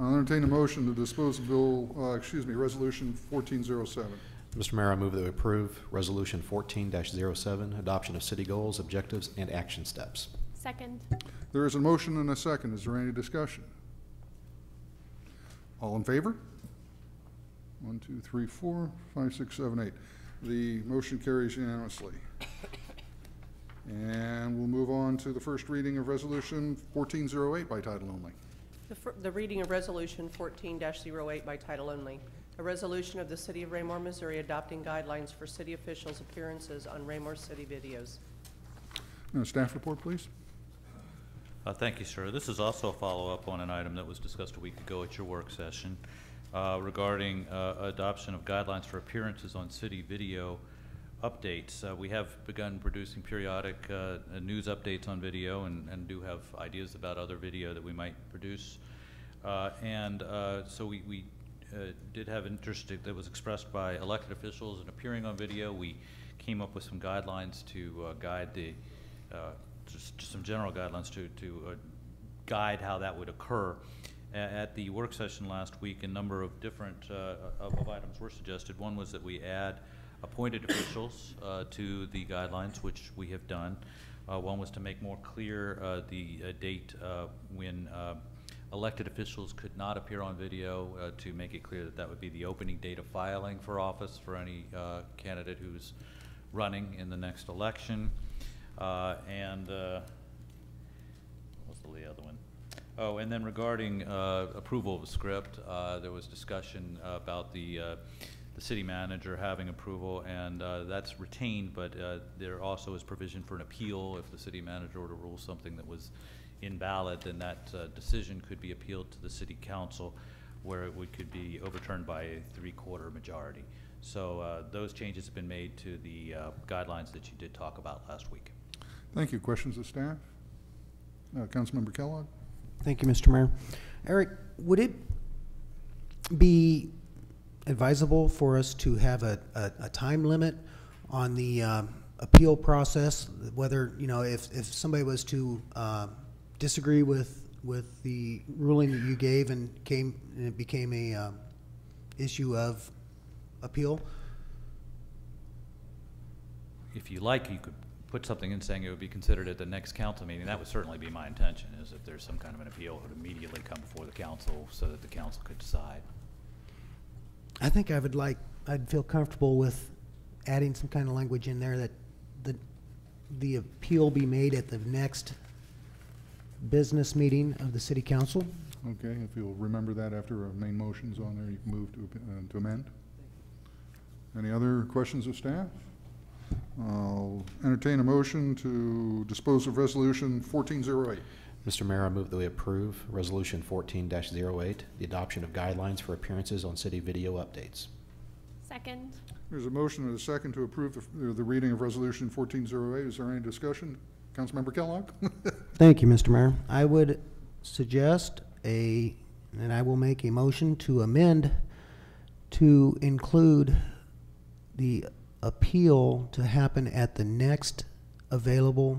I'll entertain a motion to dispose of Resolution 1407. Mr. Mayor, I move that we approve Resolution 14-07, adoption of city goals, objectives, and action steps. Second. There is a motion and a second. Is there any discussion? All in favor? 1, 2, 3, 4, 5, 6, 7, 8. The motion carries unanimously. And we'll move on to the first reading of Resolution 1408 by title only. The reading of Resolution 14-08 by title only. A resolution of the City of Raymore, Missouri adopting guidelines for city officials' appearances on Raymore City videos. Staff report, please. Thank you, sir. This is also a follow-up on an item that was discussed a week ago at your work session regarding adoption of guidelines for appearances on city video updates. We have begun producing periodic news updates on video and do have ideas about other video that we might produce. So we did have interest that was expressed by elected officials in appearing on video. We came up with some guidelines to guide the, just some general guidelines to guide how that would occur. At the work session last week, a number of different of items were suggested. One was that we add appointed officials to the guidelines, which we have done. One was to make more clear the date when elected officials could not appear on video, to make it clear that that would be the opening date of filing for office for any candidate who's running in the next election. What was the other one? Oh, and then regarding approval of a script, there was discussion about the the city manager having approval, and that's retained, but there also is provision for an appeal. If the city manager were to rule something that was invalid, then that decision could be appealed to the city council, where it could be overturned by a 3/4 majority. So those changes have been made to the guidelines that you did talk about last week. Thank you. Questions of staff? Councilmember Kellogg? Thank you, Mr. Mayor. Eric, would it be advisable for us to have a time limit on the appeal process? Whether, you know, if somebody was to disagree with the ruling that you gave and it became a issue of appeal? If you like, you could put something in saying it would be considered at the next council meeting. That would certainly be my intention, is if there's some kind of an appeal, it would immediately come before the council so that the council could decide. I think I'd feel comfortable with adding some kind of language in there that the appeal be made at the next business meeting of the city council. Okay, if you'll remember that after main motion's on there, you can move to amend. Any other questions of staff? I'll entertain a motion to dispose of Resolution 1408. Mr. Mayor, I move that we approve Resolution 14-08, the adoption of guidelines for appearances on city video updates. Second. There's a motion and a second to approve the reading of Resolution 1408. Is there any discussion? Councilmember Kellogg? Thank you, Mr. Mayor. I would suggest and I will make a motion to amend to include the appeal to happen at the next available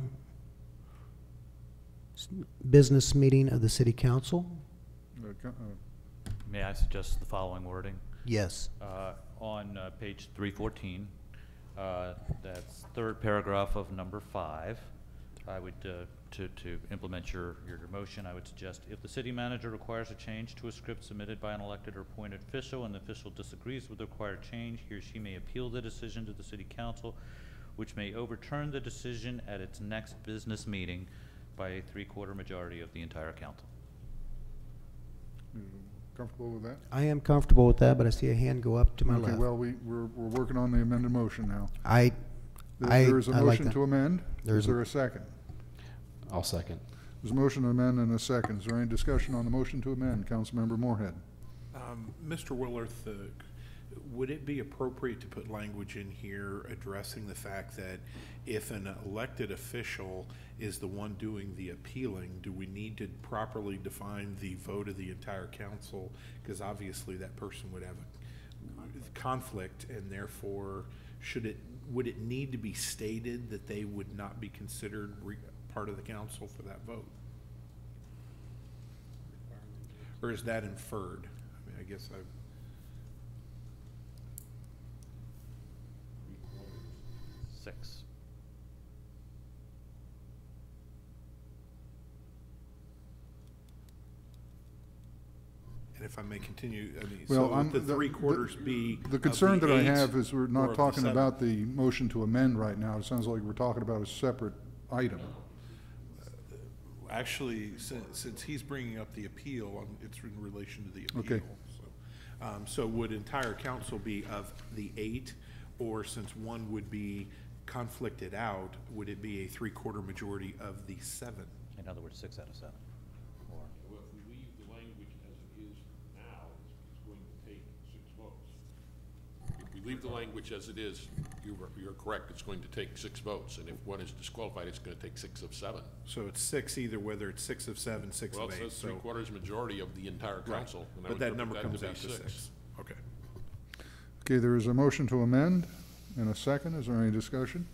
business meeting of the city council. May I suggest the following wording? Yes. On page 314, that's third paragraph of number 5, I would, to implement your motion, I would suggest if the city manager requires a change to a script submitted by an elected or appointed official and the official disagrees with the required change, he or she may appeal the decision to the city council, which may overturn the decision at its next business meeting by a 3/4 majority of the entire council. Comfortable with that? I am comfortable with that, but I see a hand go up to my Okay, left. well, we're working on the amended motion now. I There is a like motion that. to amend. Is there a second? I'll second. There's a motion to amend and a second. Is there any discussion on the motion to amend? Councilmember Moorhead. Mr. Willerth, would it be appropriate to put language in here addressing the fact that if an elected official is the one doing the appealing, do we need to properly define the vote of the entire council? Because obviously that person would have a conflict, and therefore would it need to be stated that they would not be considered part of the council for that vote? Or is that inferred? I mean, I guess I... Six. And if I may continue, I mean, Well, so would the 3/4 be the of concern the that I 8 have is we're or not of the talking 7? about the motion to amend right now. It sounds like we're talking about a separate item. Actually, since he's bringing up the appeal, it's in relation to the Okay. appeal. So would entire council be of the 8, or since one would be conflicted out, would it be a 3/4 majority of the 7? In other words, 6 out of 7. Or Well, if we leave the language as it is now, it's going to take 6 votes. If we leave the language as it is, you're correct, it's going to take 6 votes, and if one is disqualified, it's going to take 6 of 7. So it's 6 either, whether it's 6 of 7, 6 Well, of it 8. says So 3/4 majority of the entire Right. council. and I But would that number interpret comes to out be to 6. Okay. Okay, there is a motion to amend and a second. Is there any discussion?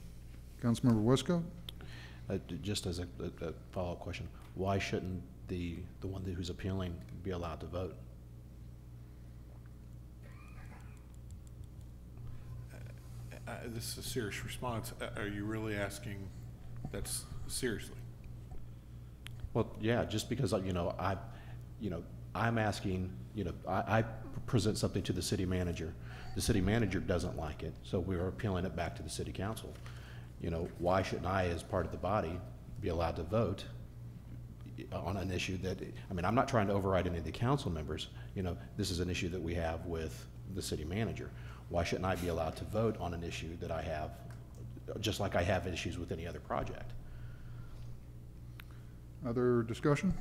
Councilmember Westcott? Just as a follow-up question, why shouldn't the one who's appealing be allowed to vote? This is a serious response. Are you really asking that's seriously? Well, yeah, just because, I'm asking, I present something to the city manager. The city manager doesn't like it, so we're appealing it back to the city council. Why shouldn't I, as part of the body, be allowed to vote on an issue that, I'm not trying to override any of the council members. This is an issue that we have with the city manager. why shouldn't I be allowed to vote on an issue that I have, just like I have issues with any other project? Other discussion?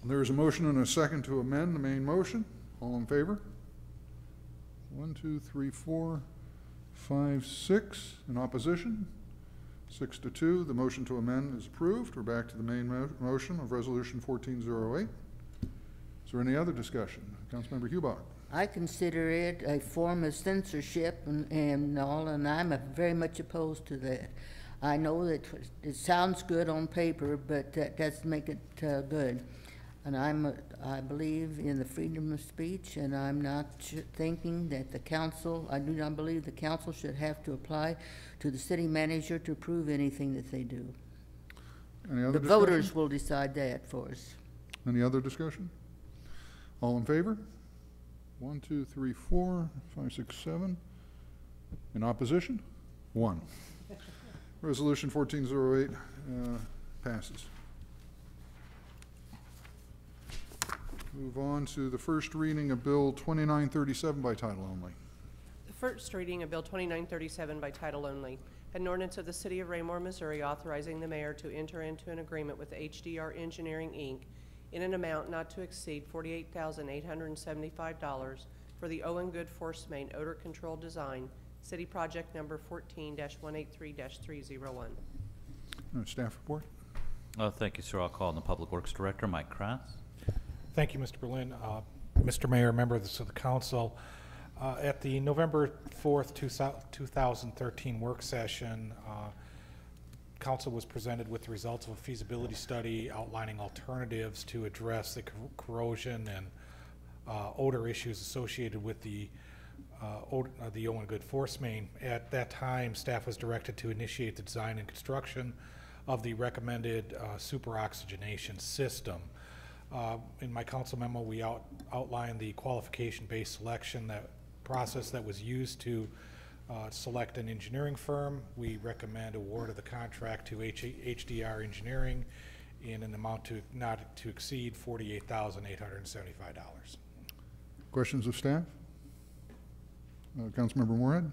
There is a motion and a second to amend the main motion. All in favor? 1, 2, 3, 4, 5, 6. In opposition? 6 to 2. The motion to amend is approved. We're back to the main motion of Resolution 1408. Is there any other discussion? Councilmember Hubach. I consider it a form of censorship and all, and I'm very much opposed to that. I know that it sounds good on paper, but that doesn't make it good. And I believe in the freedom of speech, and I'm not thinking that the council, I do not believe the council should have to apply to the city manager to approve anything that they do. Any other The discussion? voters will decide that for us. Any other discussion? All in favor? 1, 2, 3, 4, 5, 6, 7. In opposition? 1. Resolution 1408 passes. Move on to the first reading of Bill 2937 by title only. The first reading of Bill 2937 by title only. An ordinance of the City of Raymore, Missouri, authorizing the mayor to enter into an agreement with HDR Engineering, Inc. in an amount not to exceed $48,875 for the Owen Good Force Main Odor Control Design, City Project Number 14-183-301. Staff report. Thank you, sir. I'll call on the Public Works Director, Mike Krass. Thank you, Mr. Berlin. Mr. Mayor, members of the council, at the November 4th, 2013 work session, council was presented with the results of a feasibility study outlining alternatives to address the corrosion and odor issues associated with the Owen Good Force Main. At that time, staff was directed to initiate the design and construction of the recommended superoxygenation system. In my council memo, we outlined the qualification-based selection process that was used to select an engineering firm. We recommend award of the contract to HDR Engineering in an amount not to exceed $48,875. Questions of staff? Councilmember Moorhead.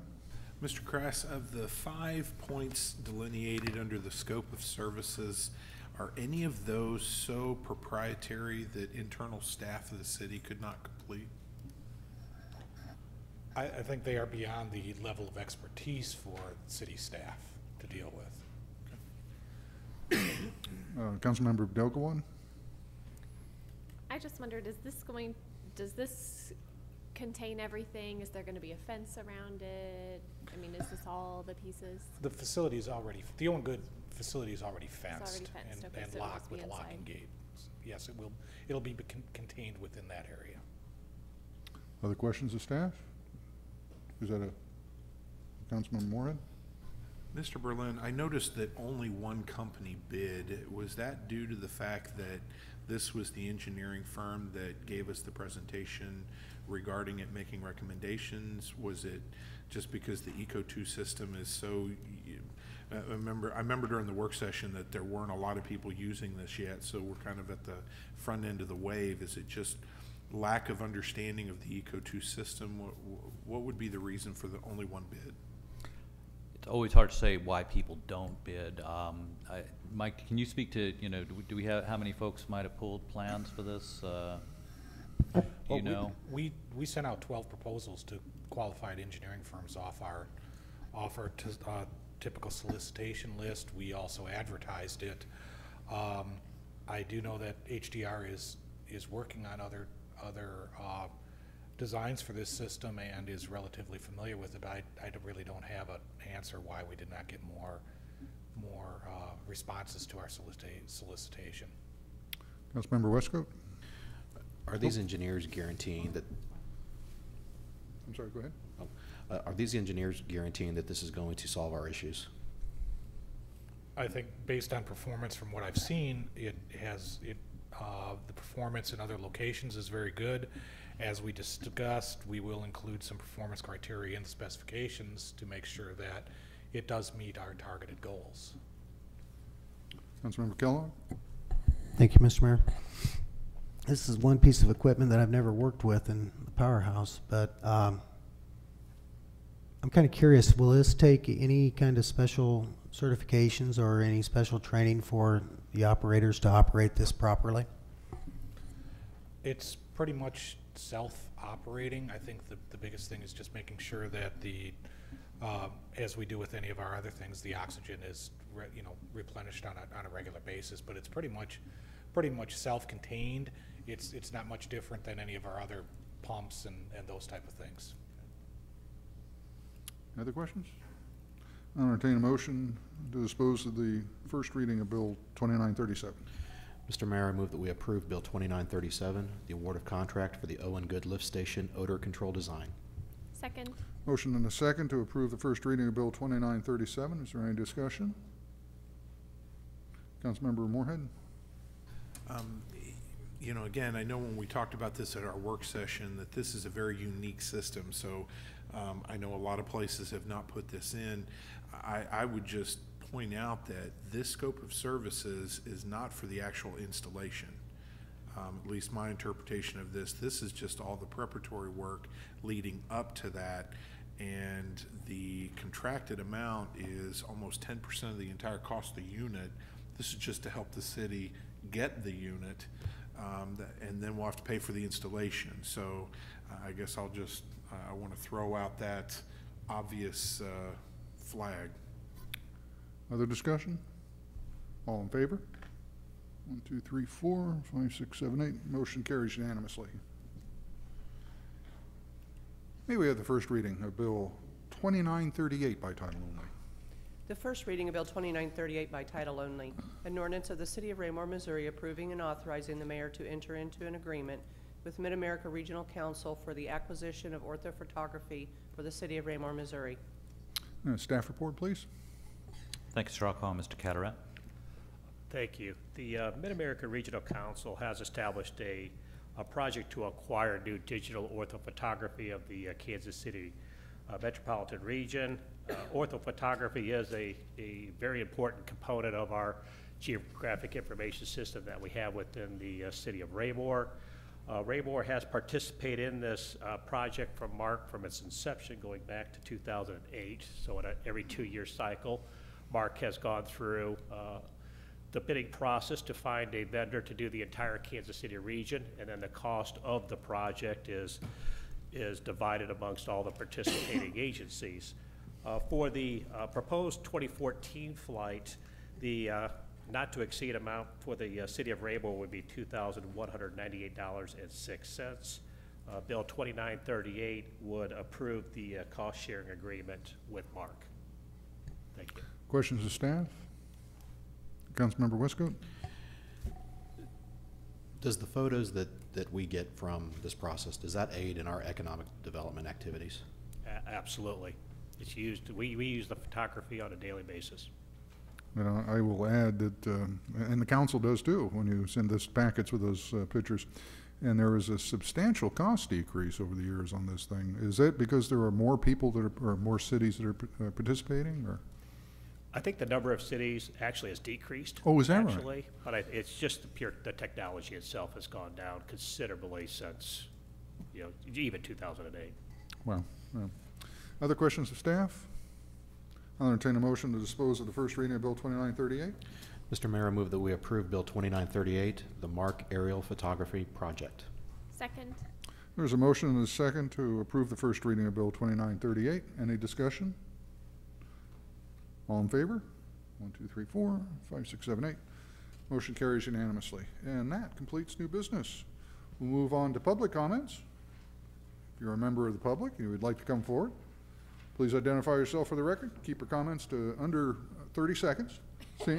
Mr. Krass, of the 5 points delineated under the scope of services, are any of those so proprietary that internal staff of the city could not complete? I think they are beyond the level of expertise for city staff to deal with. Councilmember Abdelkawan. I just wondered, does this contain everything? Is there going to be a fence around it? I mean, is this all the pieces? The facility is already, the Owen Good facility is already fenced, okay, and so locked with a locking gate. Yes, it'll be contained within that area. Other questions of staff? Is that a Councilmember Moorhead? Mr. Berlin, I noticed that only one company bid. Was that due to the fact that this was the engineering firm that gave us the presentation regarding it making recommendations? Was it just because the Eco2 system is so, I remember during the work session that there weren't a lot of people using this yet, so we're kind of at the front end of the wave. Is it just lack of understanding of the Eco2 system? What would be the reason for the only one bid? It's always hard to say why people don't bid. Mike, can you speak to, do we have, how many folks might have pulled plans for this? You know? We sent out 12 proposals to qualified engineering firms off our typical solicitation list. We also advertised it. I do know that HDR is working on other designs for this system and is relatively familiar with it. I really don't have an answer why we did not get more responses to our solicitation. Councilmember Westcoat. Are these engineers guaranteeing that? I'm sorry, go ahead. Are these engineers guaranteeing that this is going to solve our issues? I think based on performance from what I've seen, the performance in other locations is very good. As we discussed, we will include some performance criteria in the specifications to make sure that it does meet our targeted goals. Councilmember Kellogg. Thank you, Mr. Mayor. This is one piece of equipment that I've never worked with in the powerhouse, but I'm kind of curious, will this take any kind of special certifications or any special training for the operators to operate this properly? It's pretty much self-operating. I think the biggest thing is just making sure that as we do with any of our other things, the oxygen is replenished on a regular basis. But it's pretty much self-contained. It's not much different than any of our other pumps and those type of things. Other questions? I'll entertain a motion to dispose of the first reading of Bill 2937. Mr. Mayor, I move that we approve Bill 2937, the award of contract for the Owen Good Lift Station odor control design. Second. Motion and a second to approve the first reading of Bill 2937. Is there any discussion? Councilmember Moorhead? Again, I know when we talked about this at our work session that this is a very unique system. So I know a lot of places have not put this in. I would just point out that this scope of services is not for the actual installation. At least my interpretation of this is just all the preparatory work leading up to that, and the contracted amount is almost 10% of the entire cost of the unit. This is just to help the city get the unit, and then we'll have to pay for the installation. So I guess I want to throw out that obvious flag. Other discussion? All in favor? 1, 2, 3, 4, 5, 6, 7, 8. Motion carries unanimously. May we have the first reading of Bill 2938 by title only? The first reading of Bill 2938 by title only, an ordinance of the City of Raymore, Missouri approving and authorizing the mayor to enter into an agreement with Mid-America Regional Council for the acquisition of orthophotography for the City of Raymore, Missouri. Staff report, please. Thank you, Straw Call. Mr. Carteret. Thank you. The Mid-America Regional Council has established a project to acquire new digital orthophotography of the Kansas City metropolitan region. Orthophotography is a very important component of our geographic information system that we have within the city of Raymore. Raymore has participated in this project from MARC from its inception going back to 2008. So in every 2-year cycle, MARC has gone through the bidding process to find a vendor to do the entire Kansas City region, and then the cost of the project is divided amongst all the participating agencies. For the proposed 2014 flight, the not to exceed amount for the City of Raymore would be $2,198.06. Bill 2938 would approve the cost sharing agreement with MARC. Thank you. Questions of staff? Councilmember Westcoat? Does the photos that we get from this process, does that aid in our economic development activities? Absolutely. It's used, we use the photography on a daily basis. And I will add that, and the council does too, when you send us packets with those pictures, and there is a substantial cost decrease over the years on this thing. Is that because there are more people that are, or more cities that are participating, or? I think the number of cities actually has decreased. Oh, is that right? Actually, but it's just the technology itself has gone down considerably since, even 2008. Wow. Well. Other questions of staff? I'll entertain a motion to dispose of the first reading of Bill 2938. Mr. Mayor, I move that we approve Bill 2938, the MARC aerial photography project. Second. There's a motion and a second to approve the first reading of Bill 2938. Any discussion? All in favor? 1, 2, 3, 4, 5, 6, 7, 8. Motion carries unanimously. And that completes new business. We'll move on to public comments. If you're a member of the public and you would like to come forward, please identify yourself for the record. Keep your comments to under 30 seconds. See?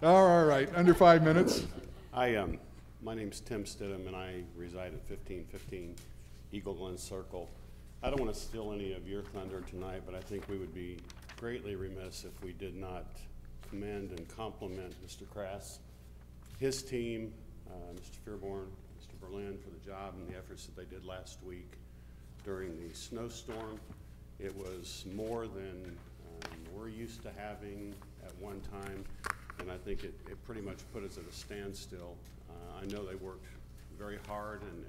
All right, under 5 minutes. My name's Tim Stidham, and I reside at 1515 Eagle Glen Circle. I don't want to steal any of your thunder tonight, but I think we would be greatly remiss if we did not commend and compliment Mr. Crass, his team, Mr. Fearborn, Mr. Berlin for the job and the efforts that they did last week during the snowstorm. It was more than we're used to having at one time, and I think it pretty much put us at a standstill. I know they worked very hard, and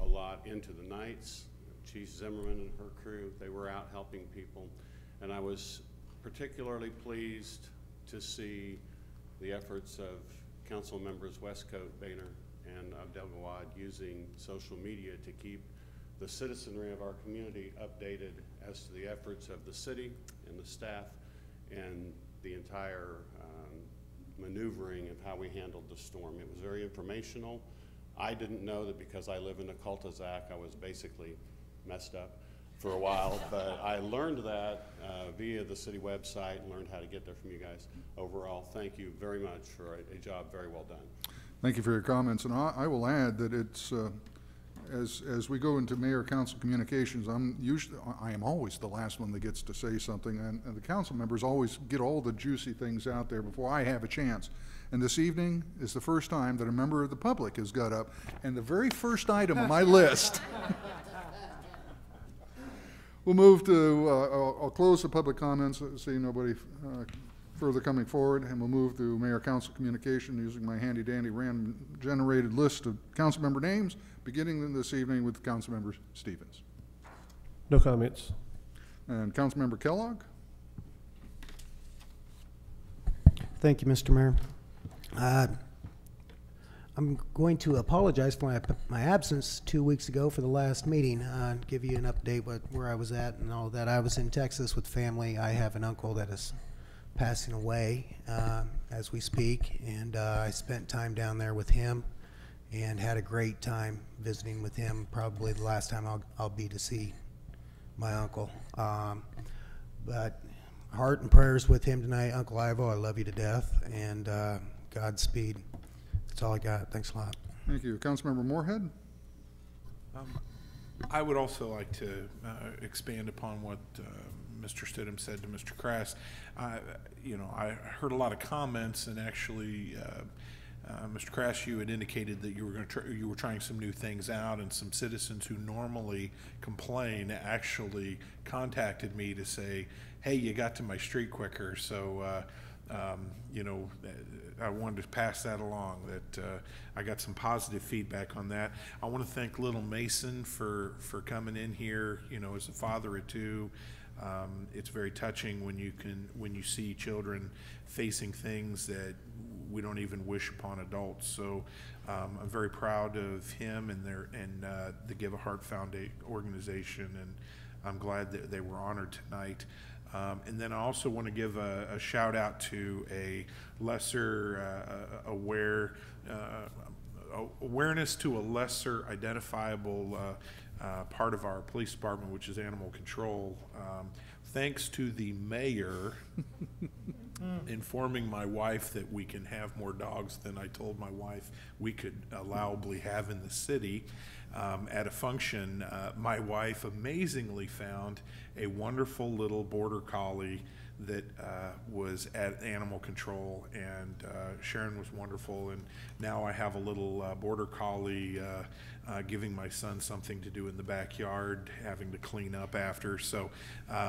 a lot lot into the nights. Chief Zimmerman and her crew, they were out helping people. And I was particularly pleased to see the efforts of council members Westcoat, Boehner, and Abdelgawad using social media to keep the citizenry of our community updated as to the efforts of the city and the staff and the entire maneuvering of how we handled the storm. It was very informational. I didn't know that because I live in a cul-de-sac, I was basically messed up for a while, but I learned that via the city website and learned how to get there from you guys. Overall, thank you very much for a job very well done. Thank you for your comments, and I will add that it's, as we go into mayor council communications, I am always the last one that gets to say something, and the council members always get all the juicy things out there before I have a chance. And this evening is the first time that a member of the public has got up, and the very first item on my list. We'll move to, I'll close the public comments, seeing nobody further coming forward, and we'll move to mayor council communication using my handy dandy random generated list of council member names, beginning this evening with council member Stevens. No comments. And council member Kellogg. Thank you, Mr. Mayor. I'm going to apologize for my absence 2 weeks ago for the last meeting. Give you an update where I was at and all that. I was in Texas with family. I have an uncle that is passing away as we speak, and I spent time down there with him and had a great time visiting with him. Probably the last time I'll be to see my uncle. But heart and prayers with him tonight. Uncle Ivo, I love you to death, and Godspeed. That's all I got. Thanks a lot. Thank you. Councilmember Moorhead. I would also like to expand upon what Mr. Stidham said to Mr. Crass. You know, I heard a lot of comments, and actually, Mr. Crass, you had indicated that you were trying some new things out, and some citizens who normally complain actually contacted me to say, "Hey, you got to my street quicker." So, you know, I wanted to pass that along, that I got some positive feedback on that. I want to thank Little Mason for coming in here. You know, as a father of two, it's very touching when you see children facing things that we don't even wish upon adults. So I'm very proud of him and the Give a Heart Foundation organization, and I'm glad that they were honored tonight. And then I also want to give a shout out to a lesser awareness to a lesser identifiable part of our police department, which is animal control. Thanks to the mayor informing my wife that we can have more dogs than I told my wife we could allowably have in the city. At a function, my wife amazingly found a wonderful little border collie that was at animal control, and Sharon was wonderful, and now I have a little border collie giving my son something to do in the backyard, having to clean up after. So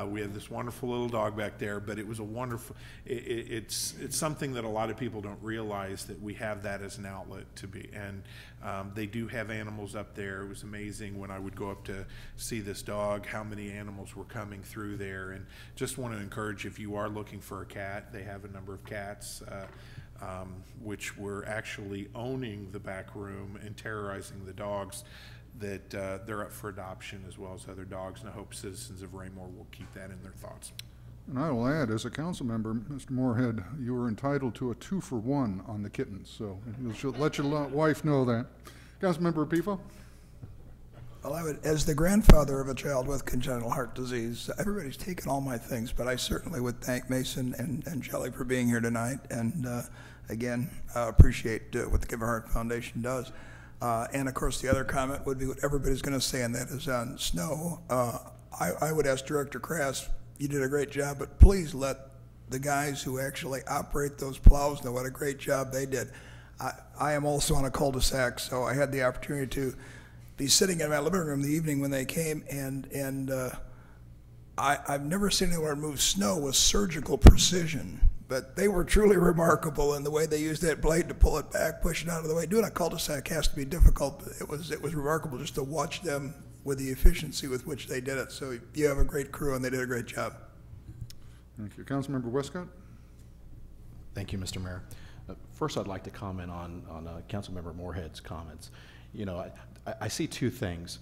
we have this wonderful little dog back there, but it was a wonderful, it's something that a lot of people don't realize, that we have that as an outlet to be, and they do have animals up there. It was amazing when I would go up to see this dog, how many animals were coming through there. And just want to encourage, if you are looking for a cat, they have a number of cats, which were actually owning the back room and terrorizing the dogs, that they're up for adoption as well as other dogs, and I hope citizens of Raymore will keep that in their thoughts. And I will add, as a council member, Mr. Moorhead, you are entitled to a 2-for-1 on the kittens, so you'll let your wife know that. Councilmember Pifo. Well, I would, as the grandfather of a child with congenital heart disease, everybody's taken all my things, but I certainly would thank Mason and Shelley for being here tonight, and again, appreciate what the Give a Heart Foundation does. And of course, the other comment would be what everybody's going to say, and that is on snow. I would ask Director Crass, you did a great job, but please let the guys who actually operate those plows know what a great job they did. I am also on a cul-de-sac, so I had the opportunity to be sitting in my living room the evening when they came, and I've never seen anyone move snow with surgical precision, but they were truly remarkable in the way they used that blade to pull it back, push it out of the way. Doing a cul-de-sac has to be difficult, but it was remarkable just to watch them with the efficiency with which they did it. So you have a great crew, and they did a great job. Thank you. Councilmember Westcott? Thank you, Mr. Mayor. First, I'd like to comment on Councilmember Moorhead's comments. You know, I see two things.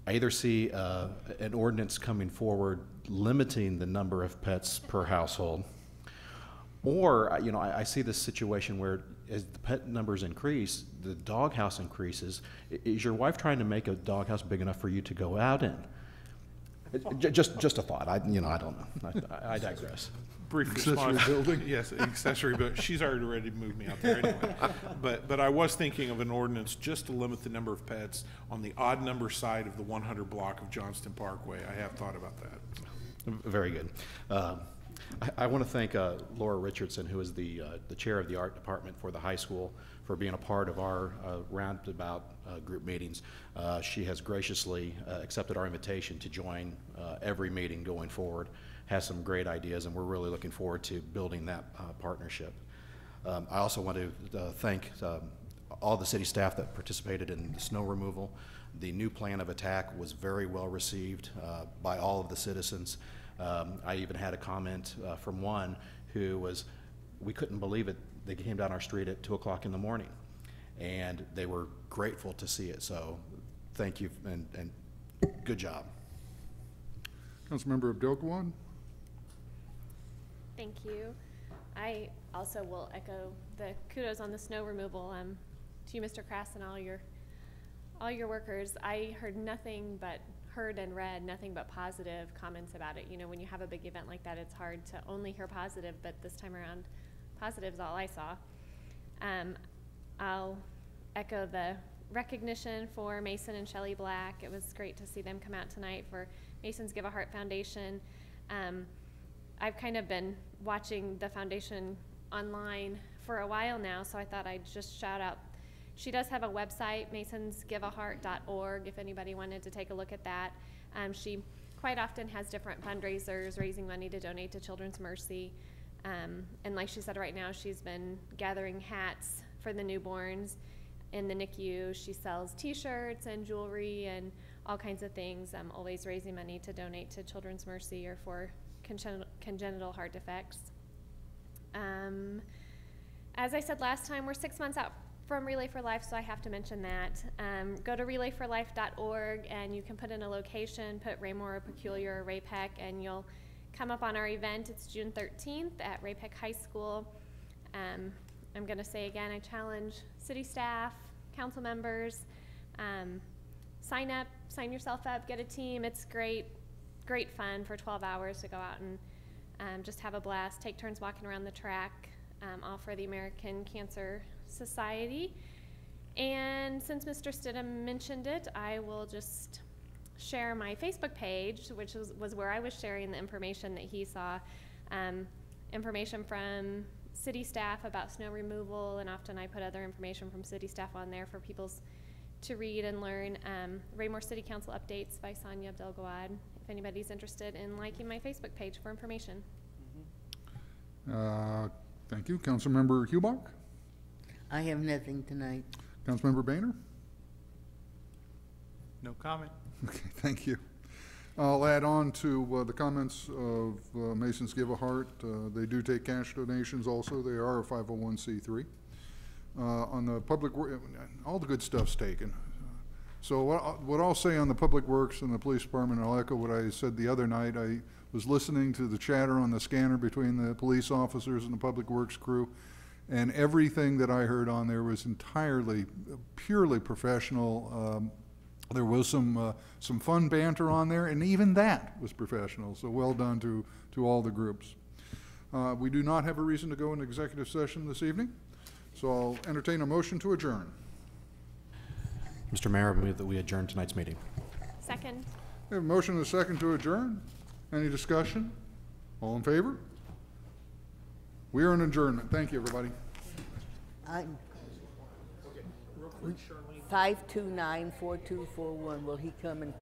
I either see an ordinance coming forward limiting the number of pets per household, or, you know, I see this situation where as the pet numbers increase, the doghouse increases. Is your wife trying to make a doghouse big enough for you to go out in? Just a thought. I don't know. I digress. Brief response. Building? Yes, accessory building. She's already ready to move me out there anyway. But I was thinking of an ordinance just to limit the number of pets on the odd number side of the 100 block of Johnston Parkway. I have thought about that. Very good. I want to thank Laura Richardson, who is the chair of the art department for the high school, for being a part of our roundabout group meetings. She has graciously accepted our invitation to join every meeting going forward, has some great ideas, and we're really looking forward to building that partnership. I also want to thank all the city staff that participated in the snow removal. The new plan of attack was very well received by all of the citizens. I even had a comment from one who was, we couldn't believe it, they came down our street at 2 o'clock in the morning, and they were grateful to see it. So thank you, and good job. Councilmember Abdelgawad? Thank you. I also will echo the kudos on the snow removal to you, Mr. Crass, and all your workers. I heard and read nothing but positive comments about it. You know, when you have a big event like that, it's hard to only hear positive, but this time around, positive is all I saw. I'll echo the recognition for Mason and Shelley Black. It was great to see them come out tonight for Mason's Give a Heart Foundation. I've kind of been watching the foundation online for a while now, so I thought I'd just shout out. She does have a website, masonsgiveaheart.org, if anybody wanted to take a look at that. She quite often has different fundraisers, raising money to donate to Children's Mercy. And like she said, right now she's been gathering hats for the newborns in the NICU. She sells t-shirts and jewelry and all kinds of things, always raising money to donate to Children's Mercy or for congenital heart defects. As I said last time, we're 6 months out from Relay for Life, so I have to mention that. Go to relayforlife.org and you can put in a location, put Raymore or Peculiar or Ray-Pec, and you'll come up on our event. It's June 13th at Ray-Pec High School. I'm going to say again, I challenge city staff, council members, sign yourself up, get a team. It's great fun for 12 hours to go out and just have a blast, take turns walking around the track, all for the American Cancer Society. And since Mr. Stidham mentioned it, I will just share my Facebook page, which was where I was sharing the information that he saw, information from city staff about snow removal, and often I put other information from city staff on there for people to read and learn. Raymore City Council updates by Sonia Abdelgawad, if anybody's interested in liking my Facebook page for information. Thank you. Councilmember Hubach? I have nothing tonight. Councilmember Boehner? No comment. Okay, thank you. I'll add on to the comments of Mason's Give a Heart. They do take cash donations also. They are a 501c3. On the public, all the good stuff's taken. So what I'll say on the Public Works and the Police Department, I'll echo what I said the other night. I was listening to the chatter on the scanner between the police officers and the Public Works crew, and everything that I heard on there was entirely, purely professional. There was some fun banter on there, and even that was professional. So well done to all the groups. We do not have a reason to go into executive session this evening, so I'll entertain a motion to adjourn. Mr. Mayor, I move that we adjourn tonight's meeting. Second. We have a motion and a second to adjourn. Any discussion? All in favor? We are in adjournment. Thank you, everybody. 529-4241, will he come and